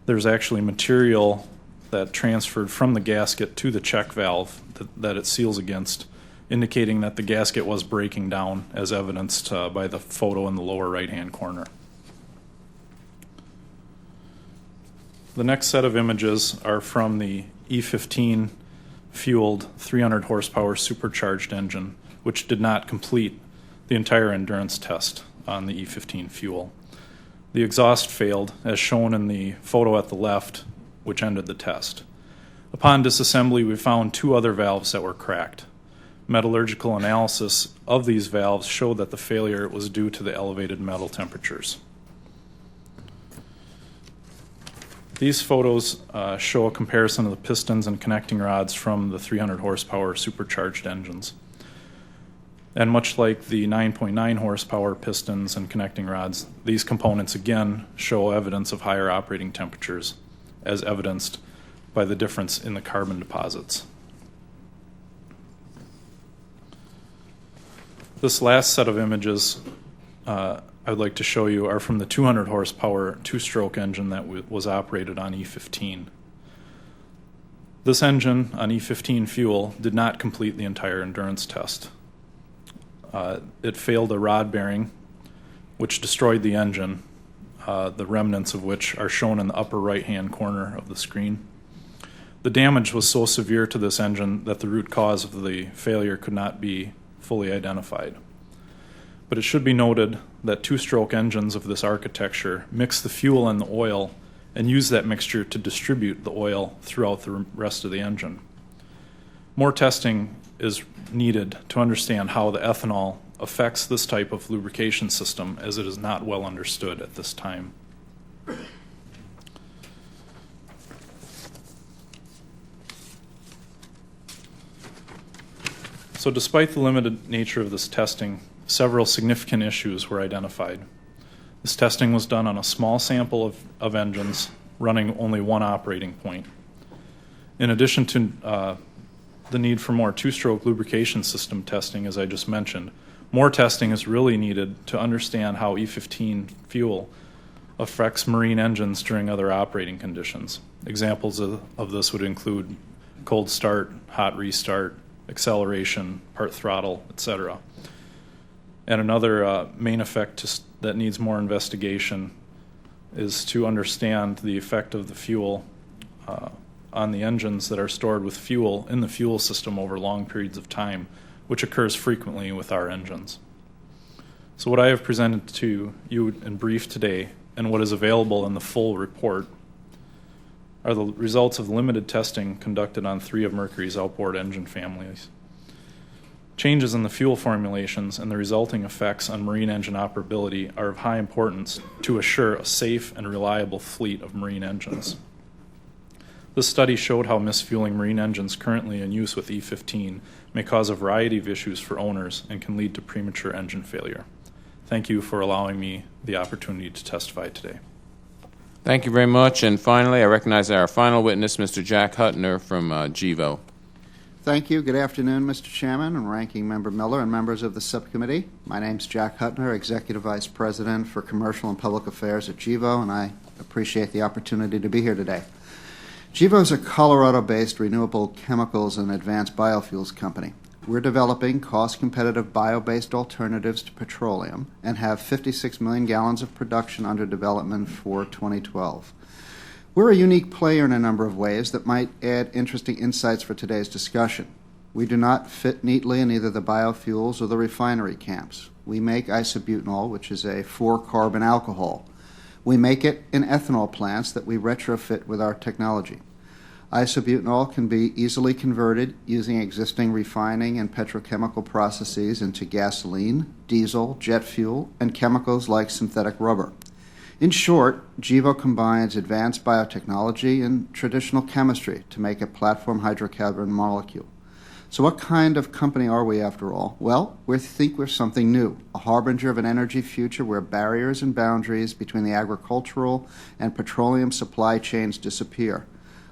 there's actually material that transferred from the gasket to the check valve that it seals against, indicating that the gasket was breaking down, as evidenced by the photo in the lower right-hand corner. The next set of images are from the E15 fueled 300 horsepower supercharged engine, which did not complete the entire endurance test on the E15 fuel. The exhaust failed, as shown in the photo at the left, which ended the test. Upon disassembly, we found 2 other valves that were cracked. Metallurgical analysis of these valves showed that the failure was due to the elevated metal temperatures. These photos show a comparison of the pistons and connecting rods from the 300 horsepower supercharged engines. And much like the 9.9 horsepower pistons and connecting rods, these components again show evidence of higher operating temperatures, as evidenced by the difference in the carbon deposits. This last set of images I'd like to show you are from the 200 horsepower 2-stroke engine that was operated on E15. This engine on E15 fuel did not complete the entire endurance test. It failed a rod bearing, which destroyed the engine, the remnants of which are shown in the upper right-hand corner of the screen. The damage was so severe to this engine that the root cause of the failure could not be fully identified. But it should be noted that two-stroke engines of this architecture mix the fuel and the oil and use that mixture to distribute the oil throughout the rest of the engine. More testing is needed to understand how the ethanol affects this type of lubrication system, as it is not well understood at this time. So despite the limited nature of this testing, several significant issues were identified. This testing was done on a small sample of engines running only one operating point. In addition to the need for more two-stroke lubrication system testing, as I just mentioned, more testing is really needed to understand how E15 fuel affects marine engines during other operating conditions. Examples of this would include cold start, hot restart, acceleration, part throttle, etc. And another main effect that needs more investigation is to understand the effect of the fuel on the engines that are stored with fuel in the fuel system over long periods of time, which occurs frequently with our engines. So what I have presented to you in brief today, and what is available in the full report, are the results of limited testing conducted on 3 of Mercury's outboard engine families. Changes in the fuel formulations and the resulting effects on marine engine operability are of high importance to assure a safe and reliable fleet of marine engines. This study showed how misfueling marine engines currently in use with E15 may cause a variety of issues for owners and can lead to premature engine failure. Thank you for allowing me the opportunity to testify today. Thank you very much. And finally, I recognize our final witness, Mr. Jack Kutner from GEVO. Thank you. Good afternoon, Mr. Chairman and Ranking Member Miller and members of the subcommittee. My name is Jack Kutner, Executive Vice President for Commercial and Public Affairs at GEVO, and I appreciate the opportunity to be here today. GEVO is a Colorado-based renewable chemicals and advanced biofuels company. We're developing cost-competitive bio-based alternatives to petroleum and have 56 million gallons of production under development for 2012. We're a unique player in a number of ways that might add interesting insights for today's discussion. We do not fit neatly in either the biofuels or the refinery camps. We make isobutanol, which is a 4-carbon alcohol. We make it in ethanol plants that we retrofit with our technology. Isobutanol can be easily converted using existing refining and petrochemical processes into gasoline, diesel, jet fuel, and chemicals like synthetic rubber. In short, GEVO combines advanced biotechnology and traditional chemistry to make a platform hydrocarbon molecule. So what kind of company are we, after all? Well, we think we're something new, a harbinger of an energy future where barriers and boundaries between the agricultural and petroleum supply chains disappear.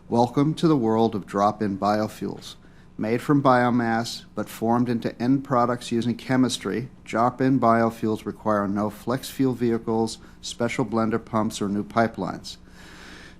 Welcome to the world of drop-in biofuels. Made from biomass, but formed into end products using chemistry, drop-in biofuels require no flex fuel vehicles, special blender pumps, or new pipelines.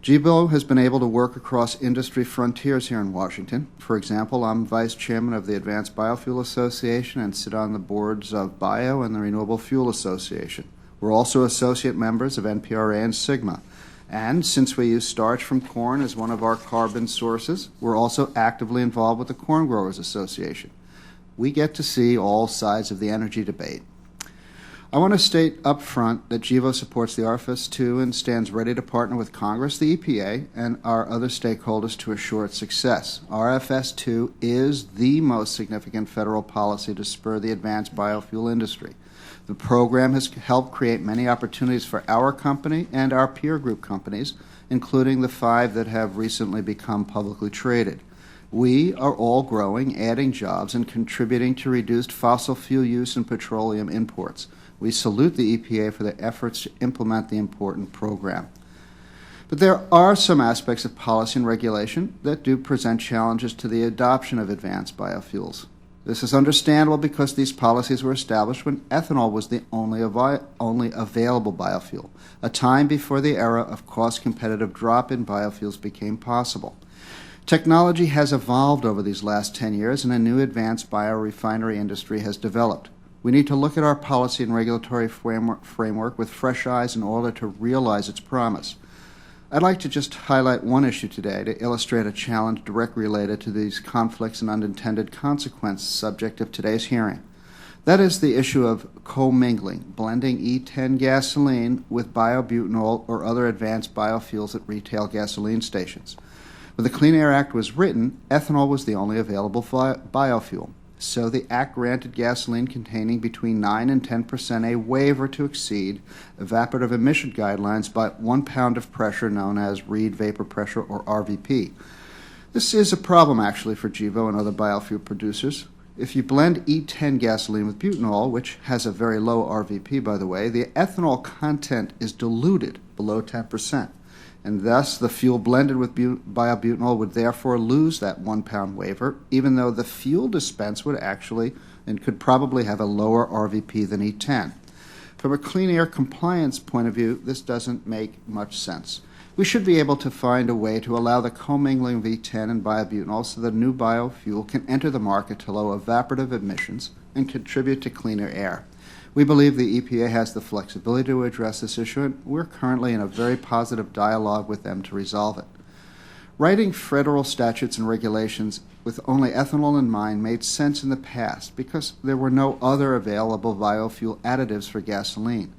GEVO has been able to work across industry frontiers here in Washington. For example, I'm Vice Chairman of the Advanced Biofuel Association and sit on the boards of Bio and the Renewable Fuel Association. We're also associate members of NPRA and SGMA. And since we use starch from corn as one of our carbon sources, we're also actively involved with the Corn Growers Association. We get to see all sides of the energy debate. I want to state up front that GEVO supports the RFS2 and stands ready to partner with Congress, the EPA, and our other stakeholders to assure its success. RFS2 is the most significant federal policy to spur the advanced biofuel industry. The program has helped create many opportunities for our company and our peer group companies, including the 5 that have recently become publicly traded. We are all growing, adding jobs, and contributing to reduced fossil fuel use and petroleum imports. We salute the EPA for their efforts to implement the important program. But there are some aspects of policy and regulation that do present challenges to the adoption of advanced biofuels. This is understandable because these policies were established when ethanol was the only available biofuel, a time before the era of cost-competitive drop-in biofuels became possible. Technology has evolved over these last 10 years, and a new advanced biorefinery industry has developed. We need to look at our policy and regulatory framework with fresh eyes in order to realize its promise. I'd like to just highlight one issue today to illustrate a challenge directly related to these conflicts and unintended consequences subject of today's hearing. That is the issue of commingling, blending E10 gasoline with biobutanol or other advanced biofuels at retail gasoline stations. When the Clean Air Act was written, ethanol was the only available biofuel. So the Act granted gasoline containing between 9 and 10% a waiver to exceed evaporative emission guidelines by 1 pound of pressure known as Reid vapor pressure or RVP. This is a problem actually for GEVO and other biofuel producers. If you blend E10 gasoline with butanol, which has a very low RVP by the way, the ethanol content is diluted below 10%. And thus the fuel blended with biobutanol would therefore lose that 1 pound waiver, even though the fuel dispense would actually and could probably have a lower RVP than E10. From a clean air compliance point of view, this doesn't make much sense. We should be able to find a way to allow the commingling of E10 and biobutanol so that a new biofuel can enter the market to lower evaporative emissions and contribute to cleaner air. We believe the EPA has the flexibility to address this issue, and we're currently in a very positive dialogue with them to resolve it. Writing federal statutes and regulations with only ethanol in mind made sense in the past because there were no other available biofuel additives for gasoline.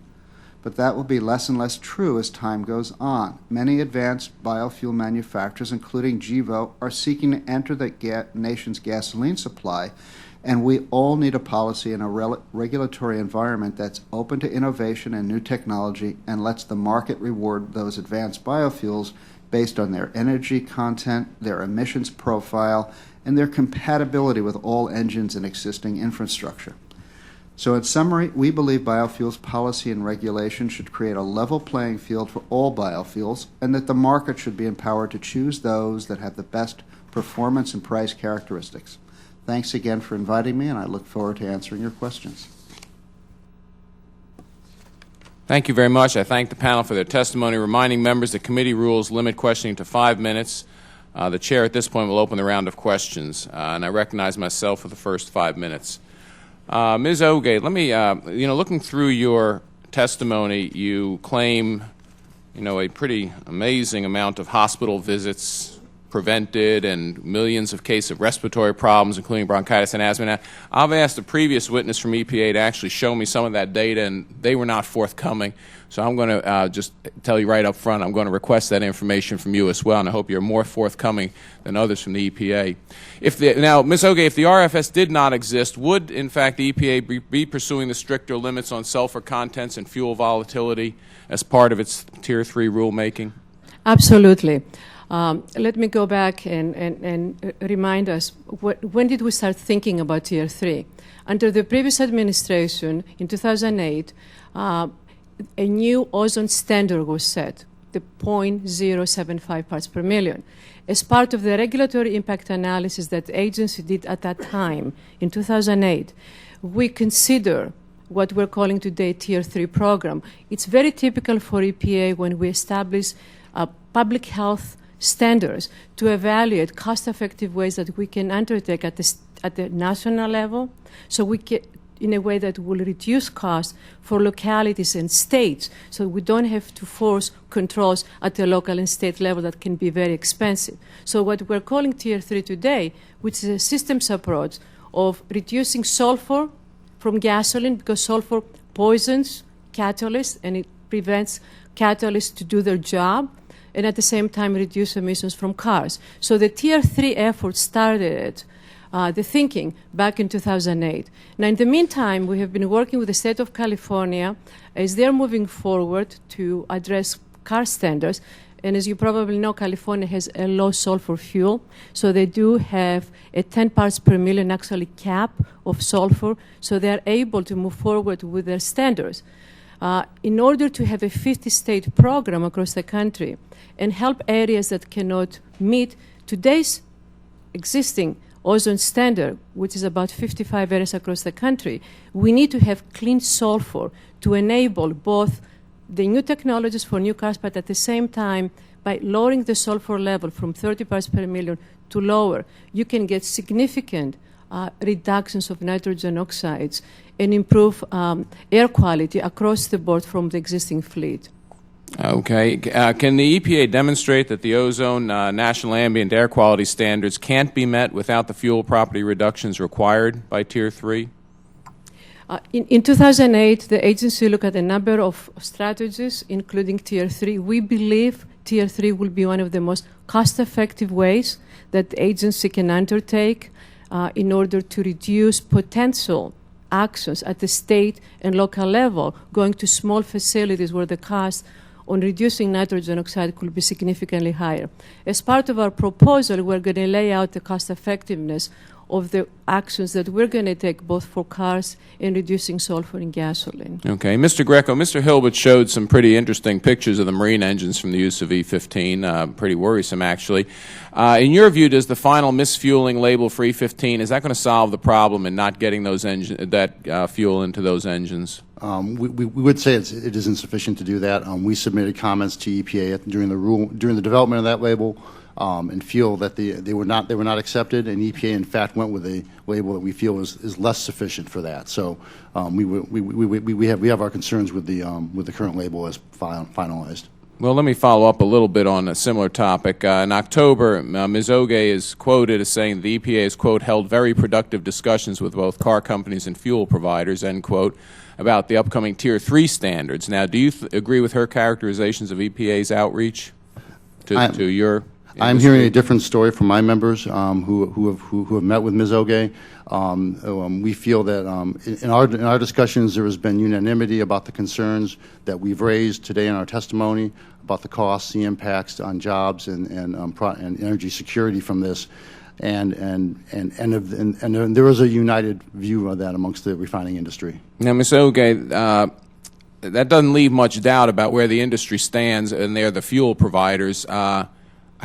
But that will be less and less true as time goes on. Many advanced biofuel manufacturers, including GEVO, are seeking to enter the nation's gasoline supply, and we all need a policy and a regulatory environment that's open to innovation and new technology and lets the market reward those advanced biofuels based on their energy content, their emissions profile, and their compatibility with all engines and existing infrastructure. So in summary, we believe biofuels policy and regulation should create a level playing field for all biofuels and that the market should be empowered to choose those that have the best performance and price characteristics. Thanks again for inviting me, and I look forward to answering your questions. Thank you very much. I thank the panel for their testimony, reminding members that committee rules limit questioning to 5 minutes. The chair at this point will open the round of questions, and I recognize myself for the first 5 minutes. Ms. Oge, let me, looking through your testimony, you claim, a pretty amazing amount of hospital visits prevented and millions of cases of respiratory problems, including bronchitis and asthma. Now, I've asked a previous witness from EPA to actually show me some of that data, and they were not forthcoming. So I'm going to just tell you right up front, I'm going to request that information from you as well, and I hope you're more forthcoming than others from the EPA. Now, Ms. Oge, if the RFS did not exist, would, in fact, the EPA be pursuing the stricter limits on sulfur contents and fuel volatility as part of its Tier 3 rulemaking? Absolutely. Let me go back and remind us, when did we start thinking about Tier 3? Under the previous administration, in 2008, a new ozone standard was set, the 0.075 parts per million. As part of the regulatory impact analysis that the agency did at that time, in 2008, we consider what we're calling today Tier 3 program. It's very typical for EPA when we establish public health standards to evaluate cost-effective ways that we can undertake at the national level, so we can, in a way that will reduce costs for localities and states, so we don't have to force controls at the local and state level that can be very expensive. So what we're calling Tier 3 today, which is a systems approach of reducing sulfur from gasoline, because sulfur poisons catalysts and it prevents catalysts to do their job, and at the same time reduce emissions from cars. So the Tier 3 effort started the thinking back in 2008. Now, in the meantime, we have been working with the state of California as they're moving forward to address car standards. And as you probably know, California has a low sulfur fuel, so they do have a 10 parts per million actually cap of sulfur, so they're able to move forward with their standards. In order to have a 50-state program across the country and help areas that cannot meet today's existing ozone standard, which is about 55 areas across the country, we need to have clean sulfur to enable both the new technologies for new cars, but at the same time, by lowering the sulfur level from 30 parts per million to lower, you can get significant reductions of nitrogen oxides and improve air quality across the board from the existing fleet. Okay. Can the EPA demonstrate that the ozone national ambient air quality standards can't be met without the fuel property reductions required by Tier 3? In 2008, the agency looked at a number of strategies, including Tier 3. We believe Tier 3 will be one of the most cost-effective ways that the agency can undertake in order to reduce potential actions at the state and local level, going to small facilities where the cost on reducing nitrogen oxide could be significantly higher. As part of our proposal, we're going to lay out the cost effectiveness of the actions that we're going to take both for cars and reducing sulfur in gasoline. Okay. Mr. Greco, Mr. Hilbert showed some pretty interesting pictures of the marine engines from the use of E15, pretty worrisome actually. In your view, does the final misfueling label for E15, is that going to solve the problem in not getting those fuel into those engines? We would say it is insufficient to do that. We submitted comments to EPA during the development of that label, and feel that they were not accepted, and EPA in fact went with a label that we feel is less sufficient for that. So we have our concerns with the current label as finalized. Well, let me follow up a little bit on a similar topic. In October, Ms. Oge is quoted as saying the EPA has, quote, held very productive discussions with both car companies and fuel providers, end quote, about the upcoming Tier 3 standards. Now, do you agree with her characterizations of EPA's outreach to your industry? I'm hearing a different story from my members who have met with Ms. Oge. We feel that in our discussions there has been unanimity about the concerns that we've raised today in our testimony about the costs, the impacts on jobs, and energy security from this, and there is a united view of that amongst the refining industry. Now, Ms. Oge, that doesn't leave much doubt about where the industry stands, and they're the fuel providers.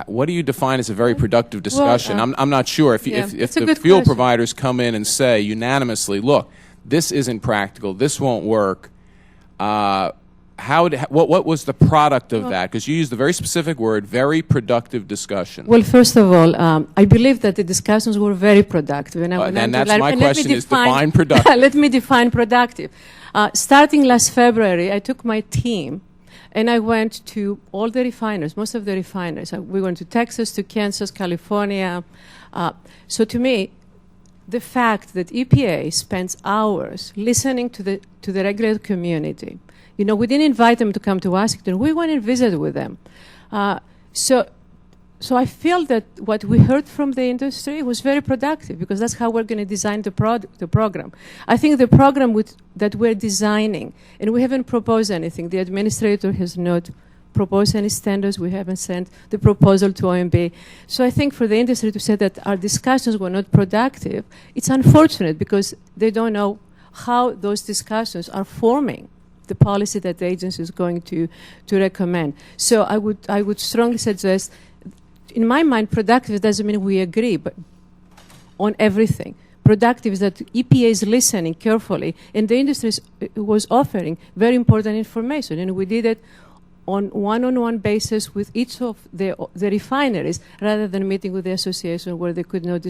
What do you define as a very productive discussion? Well, I'm not sure. If the fuel providers come in and say unanimously, look, this isn't practical, this won't work, what was the product of that? Because you used the very specific word, very productive discussion. Well, first of all, I believe that the discussions were very productive. And that's my question, is define productive. Let me define productive. Starting last February, I took my team and I went to all the refiners, most of the refiners. We went to Texas, to Kansas, California. So to me, the fact that EPA spends hours listening to the regulator community, we didn't invite them to come to Washington. We went and visited with them. So I feel that what we heard from the industry was very productive, because that's how we're going to design the program. I think the program that we're designing, and we haven't proposed anything. The administrator has not proposed any standards. We haven't sent the proposal to OMB. So I think for the industry to say that our discussions were not productive, it's unfortunate, because they don't know how those discussions are forming the policy that the agency is going to recommend. So I would strongly suggest, in my mind, productive doesn't mean we agree but on everything. Productive is that EPA is listening carefully, and the industry was offering very important information, and we did it on one-on-one basis with each of the refineries, rather than meeting with the association where they could not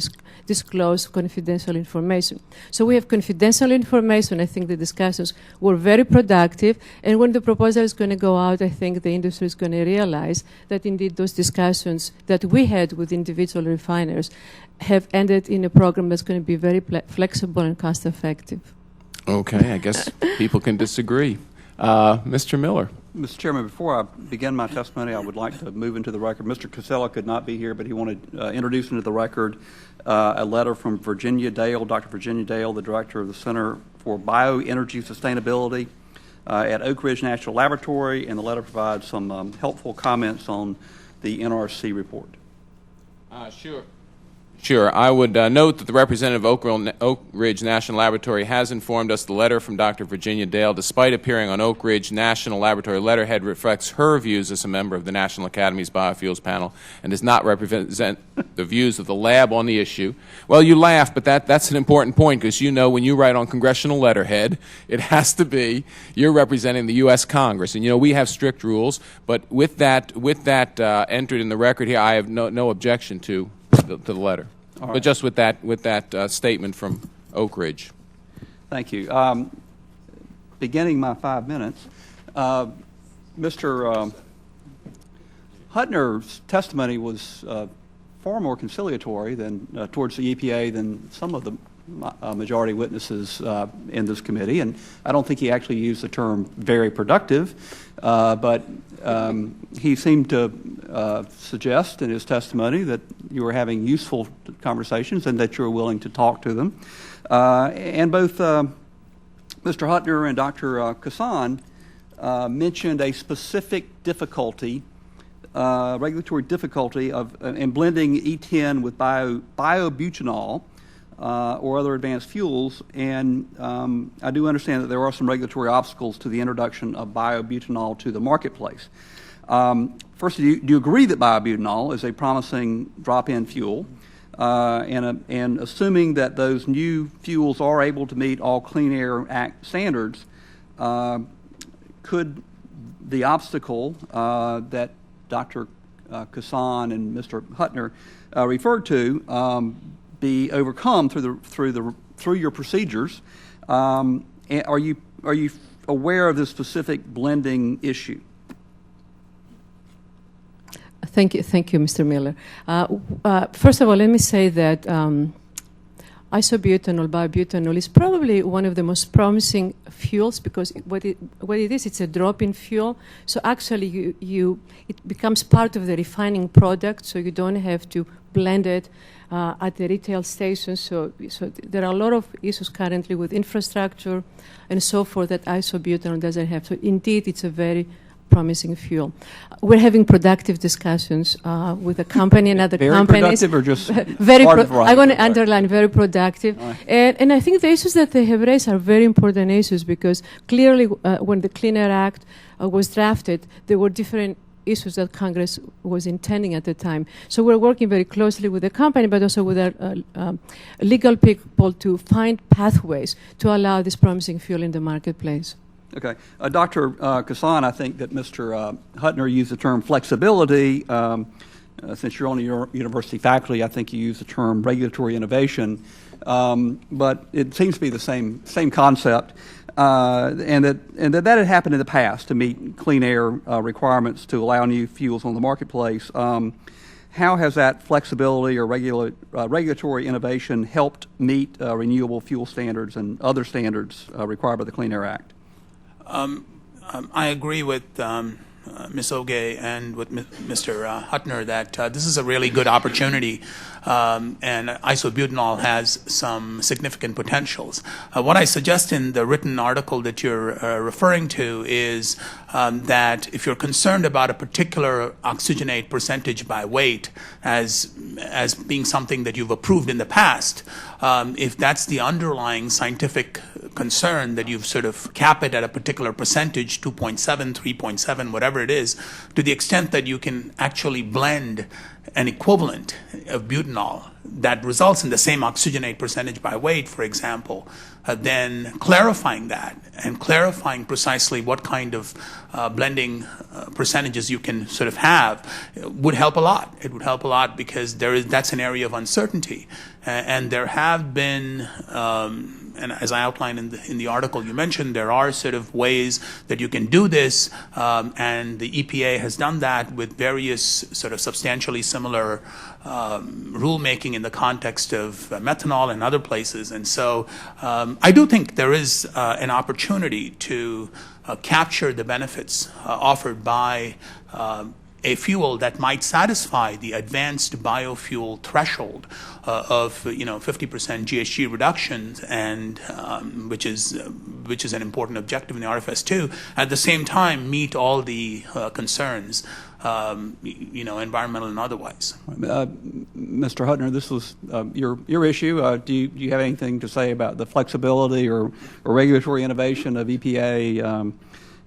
disclose confidential information. So we have confidential information. I think the discussions were very productive, and when the proposal is going to go out, I think the industry is going to realize that indeed those discussions that we had with individual refiners have ended in a program that's going to be very flexible and cost-effective. Okay, I guess people can disagree. Mr. Miller. Mr. Chairman, before I begin my testimony, I would like to move into the record. Mr. Casella could not be here, but he wanted to introduce into the record a letter from Virginia Dale, Dr. Virginia Dale, the director of the Center for Bioenergy Sustainability at Oak Ridge National Laboratory, and the letter provides some helpful comments on the NRC report. Sure. I would note that the representative of Oak Ridge National Laboratory has informed us the letter from Dr. Virginia Dale, despite appearing on Oak Ridge National Laboratory letterhead, reflects her views as a member of the National Academy's Biofuels panel and does not represent the views of the lab on the issue. Well, you laugh, but that's an important point, because when you write on congressional letterhead, it has to be you're representing the U.S. Congress. And, we have strict rules, but with that entered in the record here, I have no objection to the letter. But just with that statement from Oak Ridge. Thank you. Beginning my 5 minutes, Mr. Hutner's testimony was far more conciliatory than towards the EPA than some of the majority witnesses in this committee, and I don't think he actually used the term very productive, but he seemed to suggest in his testimony that you were having useful conversations and that you were willing to talk to them. And both Mr. Hutner and Dr. Kisan mentioned a specific difficulty, regulatory difficulty in blending E10 with biobutanol or other advanced fuels, and I do understand that there are some regulatory obstacles to the introduction of biobutanol to the marketplace. First, do you agree that biobutanol is a promising drop-in fuel? And assuming that those new fuels are able to meet all Clean Air Act standards, could the obstacle that Dr. Kisan and Mr. Hutner referred to be overcome through your procedures? Are you aware of this specific blending issue? Thank you, Mr. Miller. First of all, let me say that isobutanol, biobutanol, is probably one of the most promising fuels because what it is, it's a drop-in fuel. So actually, it becomes part of the refining product, so you don't have to blend it at the retail station. So there are a lot of issues currently with infrastructure and so forth that isobutanol doesn't have. So indeed, it's a very promising fuel. We're having productive discussions with the company and other companies. Very productive or just very I want to right. underline very productive. Right. And I think the issues that they have raised are very important issues because clearly when the Clean Air Act was drafted, there were different issues that Congress was intending at the time. So we're working very closely with the company, but also with our legal people to find pathways to allow this promising fuel in the marketplace. Okay. Dr. Kisan, I think that Mr. Hutner used the term flexibility. Since you're on the university faculty, I think you used the term regulatory innovation. But it seems to be the same concept. And that had happened in the past to meet clean air requirements to allow new fuels on the marketplace. How has that flexibility or regulatory innovation helped meet renewable fuel standards and other standards required by the Clean Air Act? I agree with Ms. Oge and with Mr. Hutner that this is a really good opportunity, and isobutanol has some significant potentials. What I suggest in the written article that you're referring to is that if you're concerned about a particular oxygenate percentage by weight as being something that you've approved in the past, if that's the underlying scientific concern that you've sort of cap it at a particular percentage, 2.7, 3.7, whatever it is, to the extent that you can actually blend an equivalent of butanol that results in the same oxygenate percentage by weight, for example, then clarifying that and clarifying precisely what kind of blending percentages you can sort of have would help a lot. It would help a lot because that's an area of uncertainty. And there have been, and as I outlined in the article you mentioned, there are sort of ways that you can do this, and the EPA has done that with various sort of substantially similar rulemaking in the context of methanol and other places. And so I do think there is an opportunity to capture the benefits offered by a fuel that might satisfy the advanced biofuel threshold of 50% GHG reductions, and which is an important objective in the RFS too. At the same time, meet all the concerns, environmental and otherwise. Mr. Hutner, this was your issue. Do you have anything to say about the flexibility or regulatory innovation of EPA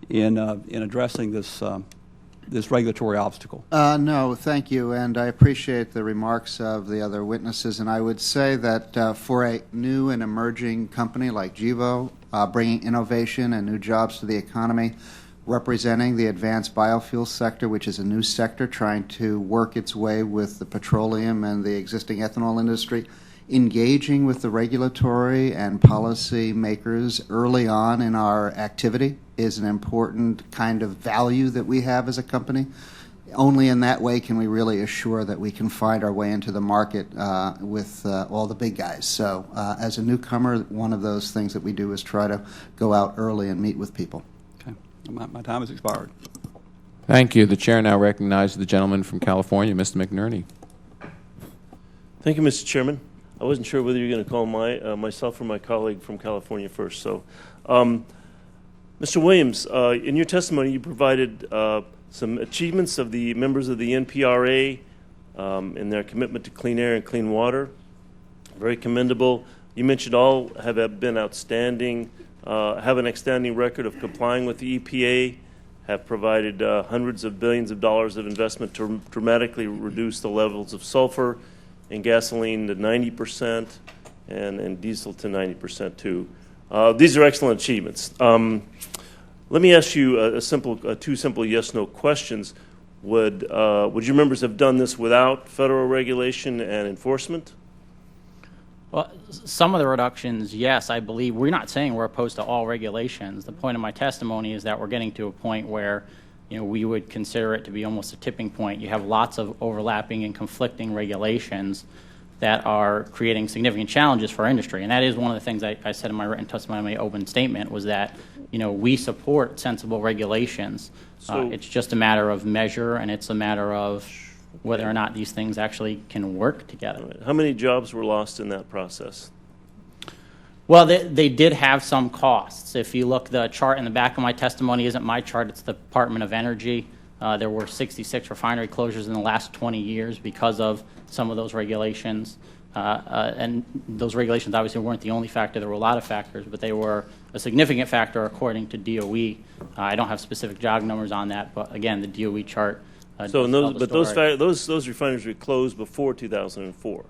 in addressing this regulatory obstacle? No, thank you, and I appreciate the remarks of the other witnesses, and I would say that for a new and emerging company like Gevo, bringing innovation and new jobs to the economy, representing the advanced biofuel sector, which is a new sector trying to work its way with the petroleum and the existing ethanol industry. Engaging with the regulatory and policy makers early on in our activity is an important kind of value that we have as a company. Only in that way can we really assure that we can find our way into the market with all the big guys. So as a newcomer, one of those things that we do is try to go out early and meet with people. Okay. My time has expired. Thank you. The chair now recognizes the gentleman from California, Mr. McNerney. Thank you, Mr. Chairman. I wasn't sure whether you were going to call myself or my colleague from California first. So, Mr. Williams, in your testimony, you provided some achievements of the members of the NPRA in their commitment to clean air and clean water. Very commendable. You mentioned all have been outstanding, have an outstanding record of complying with the EPA, have provided hundreds of billions of dollars of investment to dramatically reduce the levels of sulfur in gasoline to 90% and diesel to 90% too. These are excellent achievements. Let me ask you two simple yes/no questions. Would your members have done this without federal regulation and enforcement? Well, some of the reductions, yes, I believe. We're not saying we're opposed to all regulations. The point of my testimony is that we're getting to a point where we would consider it to be almost a tipping point. You have lots of overlapping and conflicting regulations that are creating significant challenges for our industry. And that is one of the things I said in my written testimony, my open statement, was that we support sensible regulations. It's just a matter of measure, and it's a matter of whether or not these things actually can work together. Right. How many jobs were lost in that process? Well, they did have some costs. If you look, the chart in the back of my testimony isn't my chart, it's the Department of Energy. There were 66 refinery closures in the last 20 years because of some of those regulations. And those regulations obviously weren't the only factor. There were a lot of factors, but they were a significant factor according to DOE. I don't have specific job numbers on that, but again, the DOE chart those refineries were closed before 2004.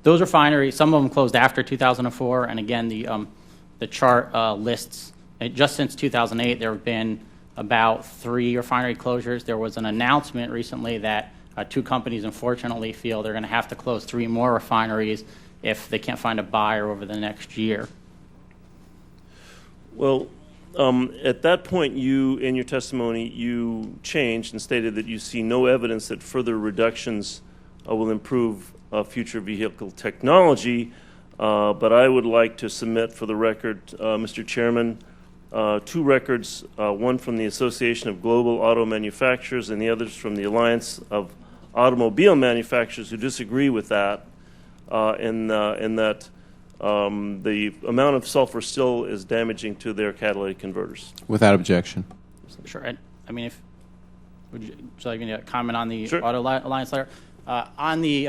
Those refineries, some of them closed after 2004, and again, the chart lists, just since 2008, there have been about 3 refinery closures. There was an announcement recently that 2 companies, unfortunately, feel they're going to have to close 3 more refineries if they can't find a buyer over the next year. Well, at that point, in your testimony, you changed and stated that you see no evidence that further reductions will improve future vehicle technology, but I would like to submit for the record, Mr. Chairman, 2 records, one from the Association of Global Auto Manufacturers and the others from the Alliance of Automobile Manufacturers, who disagree with that, in that the amount of sulfur still is damaging to their catalytic converters. Without objection. Sure. I mean, would you like me to comment on the Sure. Auto Alliance letter? On the,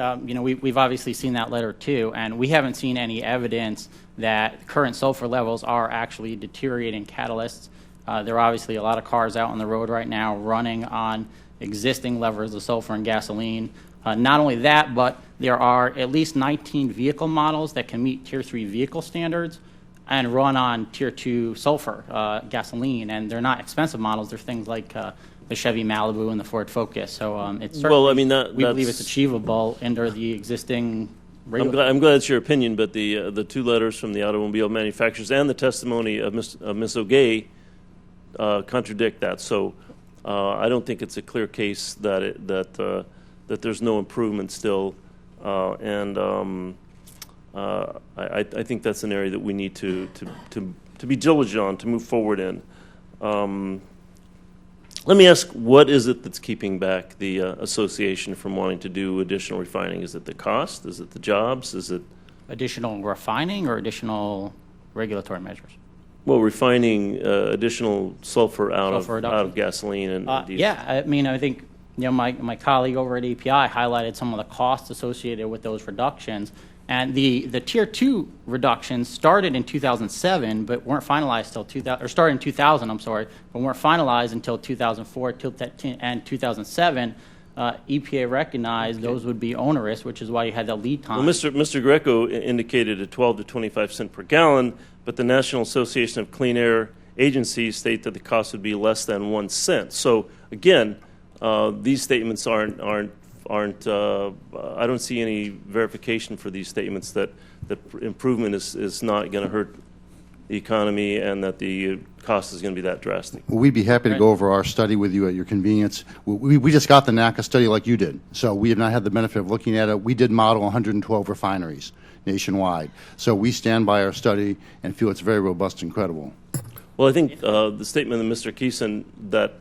we've obviously seen that letter too, and we haven't seen any evidence that current sulfur levels are actually deteriorating catalysts. There are obviously a lot of cars out on the road right now running on existing levels of sulfur in gasoline. Not only that, but there are at least 19 vehicle models that can meet Tier 3 vehicle standards and run on Tier 2 sulfur gasoline, and they're not expensive models. They're things like the Chevy Malibu and the Ford Focus. So it's certainly, we believe it's achievable under the existing regulation. I'm glad it's your opinion, but the 2 letters from the automobile manufacturers and the testimony of Ms. Oge contradict that. So I don't think it's a clear case that there's no improvement still, and I think that's an area that we need to be diligent on, to move forward in. Let me ask, what is it that's keeping back the association from wanting to do additional refining? Is it the cost? Is it the jobs? Is it additional refining or additional regulatory measures? Well, refining additional sulfur out of gasoline and diesel. Yeah, I mean, I think my colleague over at API highlighted some of the costs associated with those reductions. And the Tier 2 reductions started in 2007, but weren't finalized till 2000, or started in 2000, I'm sorry, but weren't finalized until 2004 and 2007. EPA recognized those would be onerous, which is why you had the lead time. Well, Mr. Greco indicated a 12 to 25 cent per gallon, but the National Association of Clean Air agencies state that the cost would be less than 1 cent. So again, these statements aren't. I don't see any verification for these statements that improvement is not going to hurt the economy and that the cost is going to be that drastic. Well, we'd be happy to go over our study with you at your convenience. We just got the NACA study like you did, so we have not had the benefit of looking at it. We did model 112 refineries nationwide, so we stand by our study and feel it's very robust and credible. Well, I think the statement of Mr. Kesan that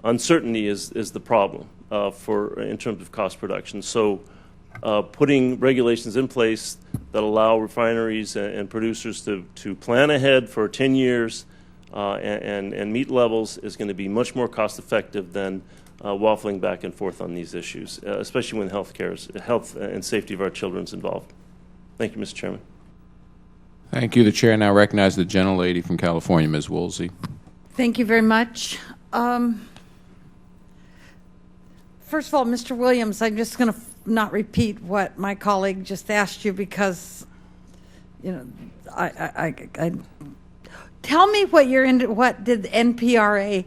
uncertainty is the problem in terms of cost production. So putting regulations in place that allow refineries and producers to plan ahead for 10 years and meet levels is going to be much more cost effective than waffling back and forth on these issues, especially when health and safety of our children is involved. Thank you, Mr. Chairman. Thank you. The chair now recognizes the gentlelady from California, Ms. Woolsey. Thank you very much. First of all, Mr. Williams, I'm just going to not repeat what my colleague just asked you because, you know, I tell me what what did the NPRA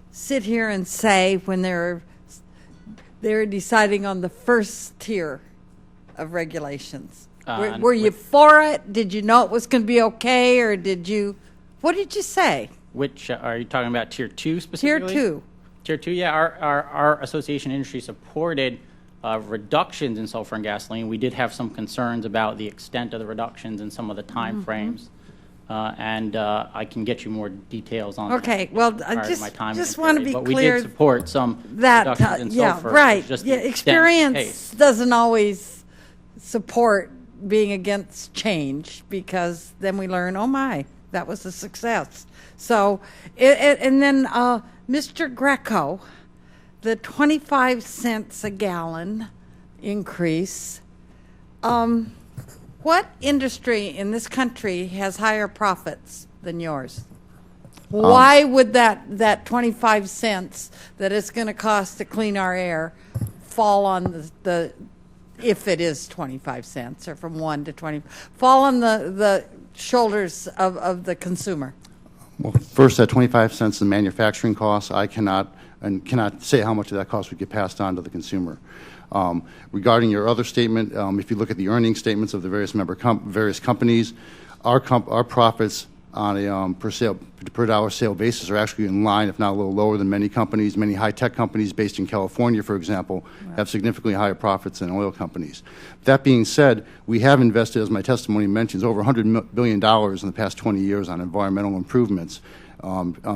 sit here and say when they were deciding on the first tier of regulations? Were you for it? Did you know it was going to be okay, or what did you say? Which are you talking about? Tier 2 specifically? Tier 2. Tier 2, yeah. Our association industry supported reductions in sulfur and gasoline. We did have some concerns about the extent of the reductions and some of the time frames. And I can get you more details on okay, that. well, I just want to be but clear. We did support some reductions in sulfur. Right. Just yeah, experience doesn't always support being against change because then we learn, oh my, that was a success. So, and then Mr. Greco, the 25 cents a gallon increase, what industry in this country has higher profits than yours? Why would that 25 cents that it's going to cost to clean our air fall on the if it is 25 cents or from 1 to 20, fall on the shoulders of the consumer? Well, first, at 25 cents in manufacturing costs, I cannot say how much of that cost would get passed on to the consumer. Regarding your other statement, if you look at the earnings statements of the various companies, our profits on a per dollar sale basis are actually in line, if not a little lower than many companies. Many high-tech companies based in California, for example, have significantly higher profits than oil companies. That being said, we have invested, as my testimony mentions, over $100 billion in the past 20 years on environmental improvements,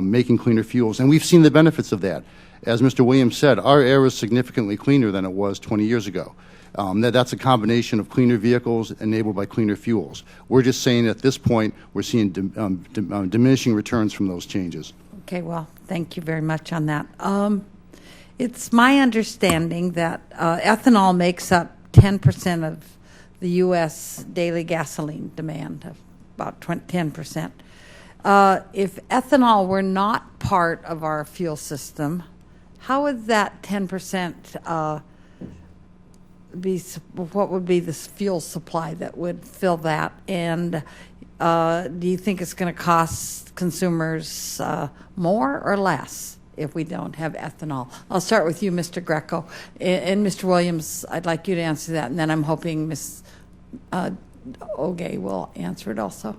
making cleaner fuels, and we've seen the benefits of that. As Mr. Williams said, our air is significantly cleaner than it was 20 years ago. That's a combination of cleaner vehicles enabled by cleaner fuels. We're just saying at this point we're seeing diminishing returns from those changes. Okay, well, thank you very much on that. It's my understanding that ethanol makes up 10% of the U.S. daily gasoline demand, about 10%. If ethanol were not part of our fuel system, how would that 10% what would be the fuel supply that would fill that? And do you think it's going to cost consumers more or less if we don't have ethanol? I'll start with you, Mr. Greco. And Mr. Williams, I'd like you to answer that, and then I'm hoping Ms. Oge will answer it also.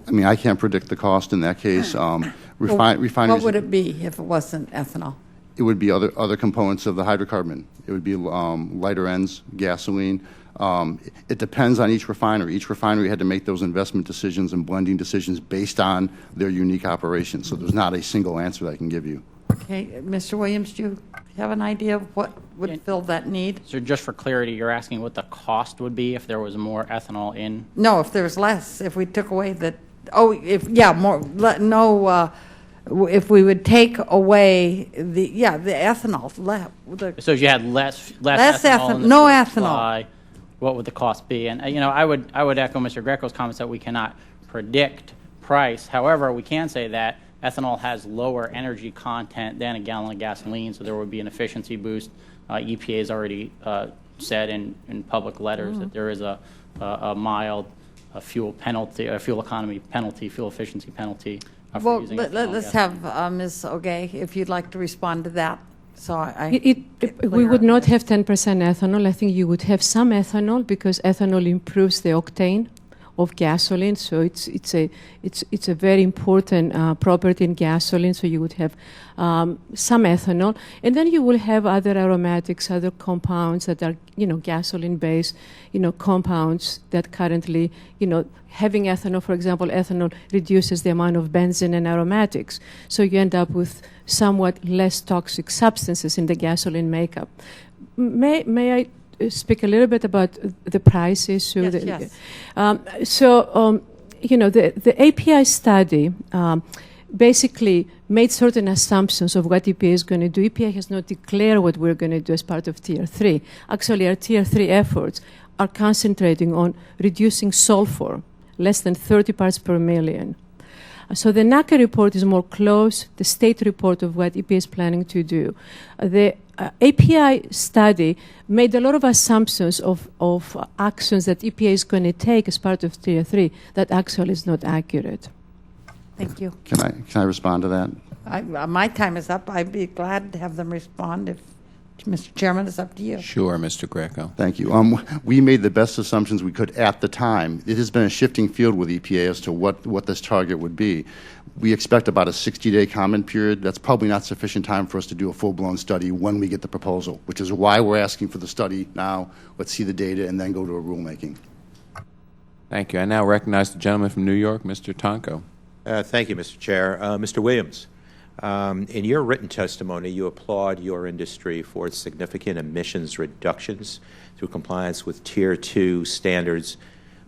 I mean, I can't predict the cost in that case. Refineries. What would it be if it wasn't ethanol? It would be other components of the hydrocarbon. It would be lighter ends, gasoline. It depends on each refinery. Each refinery had to make those investment decisions and blending decisions based on their unique operations. So there's not a single answer that I can give you. Okay, Mr. Williams, do you have an idea of what would fill that need? So just for clarity, you're asking what the cost would be if there was more ethanol in? No, if there was less, if we took away the, more, if we would take away the ethanol. So if you had less ethanol in the no fuel ethanol. supply, what would the cost be? And I would echo Mr. Greco's comments that we cannot predict price. However, we can say that ethanol has lower energy content than a gallon of gasoline, so there would be an efficiency boost. EPA has already said in public letters that there is a mild fuel penalty, a fuel economy penalty, fuel efficiency penalty for Well, using let's have Ms. Oge, if you'd like to respond to that. So We would not have 10% ethanol. I think you would have some ethanol because ethanol improves the octane of gasoline. So it's a very important property in gasoline. So you would have some ethanol, and then you will have other aromatics, other compounds that are gasoline-based compounds that currently having ethanol, for example, ethanol reduces the amount of benzene and aromatics. So you end up with somewhat less toxic substances in the gasoline makeup. May I speak a little bit about the price issue? Yes. The API study basically made certain assumptions of what EPA is going to do. EPA has not declared what we're going to do as part of Tier 3. Actually, our Tier 3 efforts are concentrating on reducing sulfur, less than 30 parts per million. So the NACA report is more close, the state report of what EPA is planning to do. The API study made a lot of assumptions of actions that EPA is going to take as part of Tier 3 that actually is not accurate. Thank you. Can I respond to that? My time is up. I'd be glad to have them respond. If Mr. Chairman, it's up to you. Sure, Mr. Greco. Thank you. We made the best assumptions we could at the time. It has been a shifting field with EPA as to what this target would be. We expect about a 60-day comment period. That's probably not sufficient time for us to do a full-blown study when we get the proposal, which is why we're asking for the study now. Let's see the data and then go to a rulemaking. Thank you. I now recognize the gentleman from New York, Mr. Tonko. Thank you, Mr. Chair. Mr. Williams, in your written testimony, you applaud your industry for its significant emissions reductions through compliance with Tier 2 standards,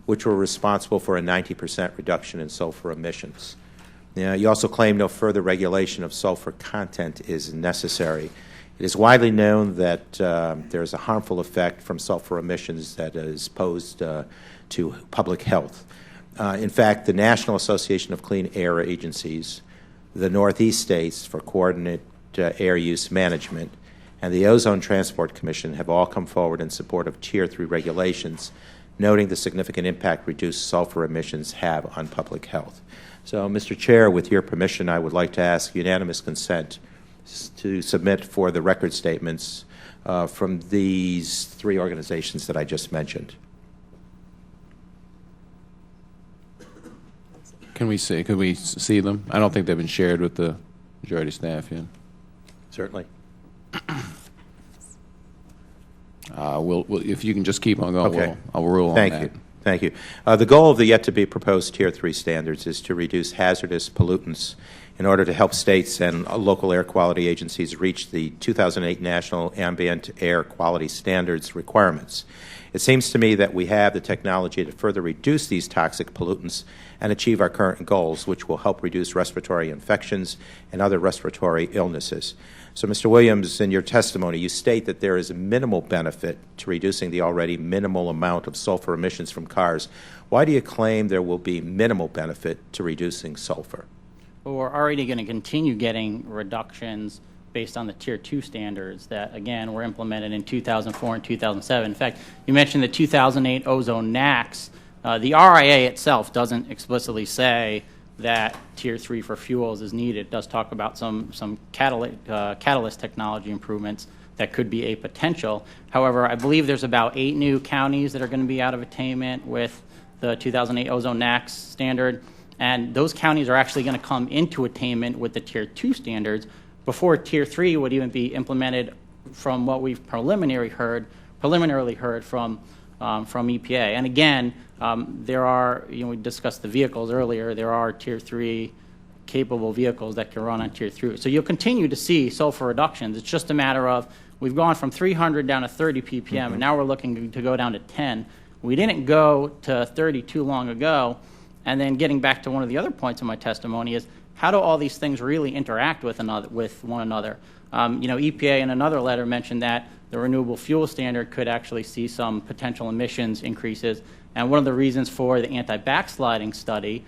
which were responsible for a 90% reduction in sulfur emissions. You also claim no further regulation of sulfur content is necessary. It is widely known that there is a harmful effect from sulfur emissions that is posed to public health. In fact, the National Association of Clean Air Agencies, the Northeast states for coordinate air use management, and the Ozone Transport Commission have all come forward in support of Tier 3 regulations, noting the significant impact reduced sulfur emissions have on public health. So, Mr. Chair, with your permission, I would like to ask unanimous consent to submit for the record statements from these three organizations that I just mentioned. Could we see them? I don't think they've been shared with the majority staff yet. Certainly. If you can just keep on going, okay. I'll rule on that. Thank you. The goal of the yet-to-be-proposed Tier 3 standards is to reduce hazardous pollutants in order to help states and local air quality agencies reach the 2008 National Ambient Air Quality Standards requirements. It seems to me that we have the technology to further reduce these toxic pollutants and achieve our current goals, which will help reduce respiratory infections and other respiratory illnesses. So, Mr. Williams, in your testimony, you state that there is a minimal benefit to reducing the already minimal amount of sulfur emissions from cars. Why do you claim there will be minimal benefit to reducing sulfur? Well, we're already going to continue getting reductions based on the Tier 2 standards that, again, were implemented in 2004 and 2007. In fact, you mentioned the 2008 ozone NAAQS. The RIA itself doesn't explicitly say that Tier 3 for fuels is needed. It does talk about some catalyst technology improvements that could be a potential. However, I believe there's about 8 new counties that are going to be out of attainment with the 2008 ozone NAAQS standard, and those counties are actually going to come into attainment with the Tier 2 standards before Tier 3 would even be implemented, from what we've preliminarily heard from EPA. And again, there are, we discussed the vehicles earlier, there are Tier 3 capable vehicles that can run on Tier 3. So you'll continue to see sulfur reductions. It's just a matter of, we've gone from 300 down to 30 ppm, and now we're looking to go down to 10. We didn't go to 30 too long ago. And then getting back to one of the other points in my testimony is, how do all these things really interact with one another? EPA in another letter mentioned that the renewable fuel standard could actually see some potential emissions increases. And one of the reasons for the anti-backsliding study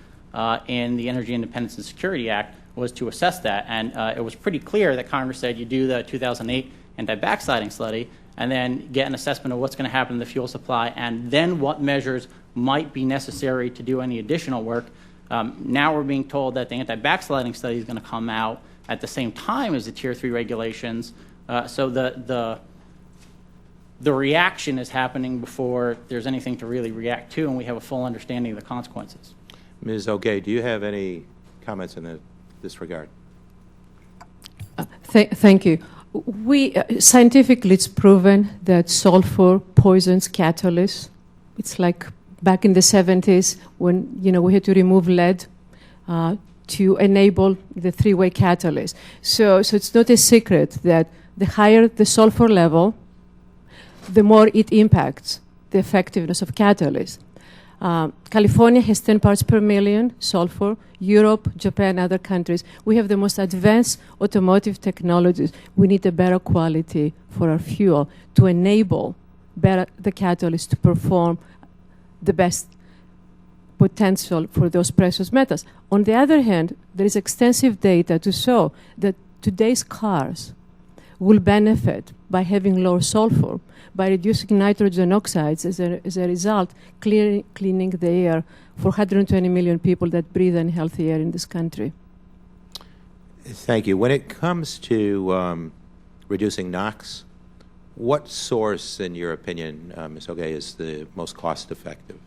in the Energy Independence and Security Act was to assess that. And it was pretty clear that Congress said you do the 2008 anti-backsliding study and then get an assessment of what's going to happen in the fuel supply and then what measures might be necessary to do any additional work. Now we're being told that the anti-backsliding study is going to come out at the same time as the Tier 3 regulations. So the reaction is happening before there's anything to really react to, and we have a full understanding of the consequences. Ms. Oge, do you have any comments in this regard? Thank you. Scientifically, it's proven that sulfur poisons catalysts. It's like back in the 70s when we had to remove lead to enable the three-way catalyst. So it's not a secret that the higher the sulfur level, the more it impacts the effectiveness of catalysts. California has 10 parts per million sulfur. Europe, Japan, other countries, we have the most advanced automotive technologies. We need a better quality for our fuel to enable the catalyst to perform the best potential for those precious metals. On the other hand, there is extensive data to show that today's cars will benefit by having lower sulfur, by reducing nitrogen oxides as a result, cleaning the air for 120 million people that breathe unhealthy air in this country. Thank you. When it comes to reducing NOx, what source, in your opinion, Ms. Oge, is the most cost-effective?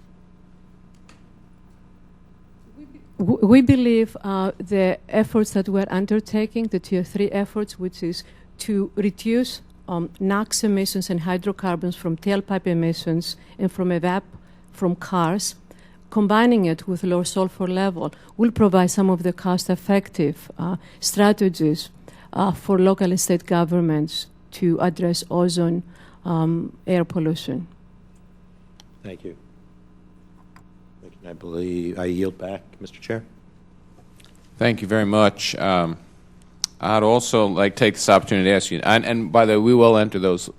We believe the efforts that we're undertaking, the Tier 3 efforts, which is to reduce NOx emissions and hydrocarbons from tailpipe emissions and from cars, combining it with low sulfur level, will provide some of the cost-effective strategies for local and state governments to address ozone air pollution. Thank you. I believe I yield back, Mr. Chair. Thank you very much. I'd also like to take this opportunity to ask you, and by the way, we will enter those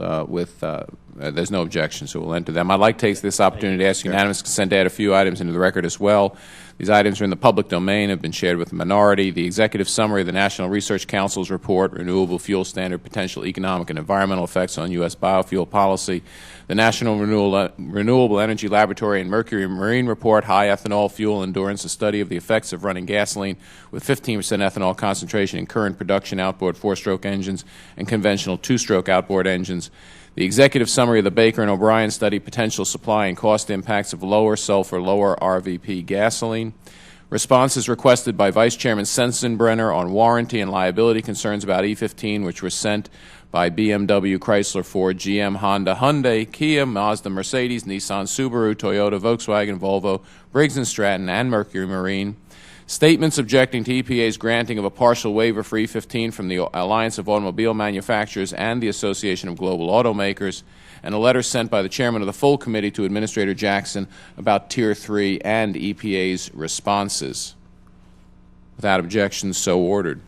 there's no objection, so we'll enter them. I'd like to take this opportunity to ask unanimous consent to add a few items into the record as well. These items are in the public domain, have been shared with the minority. The executive summary of the National Research Council's report, Renewable Fuel Standard, Potential Economic and Environmental Effects on U.S. Biofuel Policy, the National Renewable Energy Laboratory and Mercury Marine Report, High Ethanol Fuel Endurance, a study of the effects of running gasoline with 15% ethanol concentration in current production outboard four-stroke engines and conventional two-stroke outboard engines, the executive summary of the Baker and O'Brien study, potential supply and cost impacts of lower sulfur, lower RVP gasoline, responses requested by Vice Chairman Sensenbrenner on warranty and liability concerns about E15, which were sent by BMW, Chrysler, Ford, GM, Honda, Hyundai, Kia, Mazda, Mercedes, Nissan, Subaru, Toyota, Volkswagen, Volvo, Briggs & Stratton, and Mercury Marine. Statements objecting to EPA's granting of a partial waiver for E15 from the Alliance of Automobile Manufacturers and the Association of Global Automakers, and a letter sent by the chairman of the full committee to Administrator Jackson about Tier 3 and EPA's responses. Without objection, so ordered.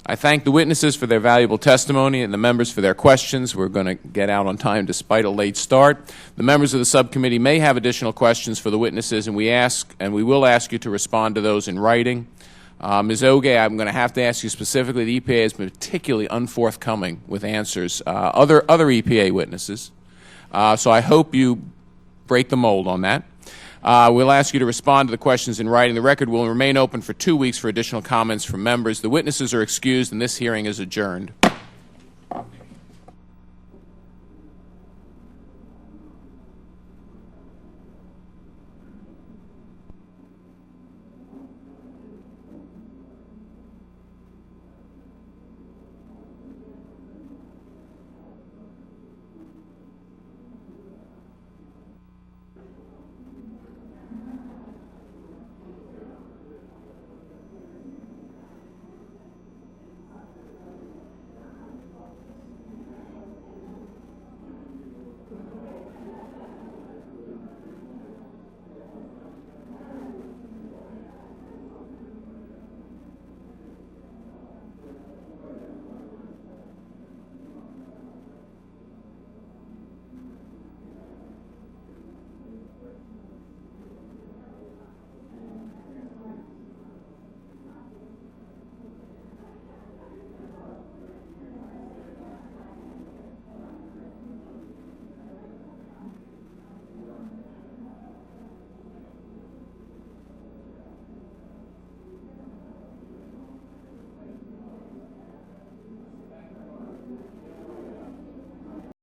I thank the witnesses for their valuable testimony and the members for their questions. We're going to get out on time despite a late start. The members of the subcommittee may have additional questions for the witnesses, and we will ask you to respond to those in writing. Ms. Oge, I'm going to have to ask you specifically. The EPA has been particularly unforthcoming with answers. Other EPA witnesses. So I hope you break the mold on that. We'll ask you to respond to the questions in writing. The record will remain open for 2 weeks for additional comments from members. The witnesses are excused, and this hearing is adjourned.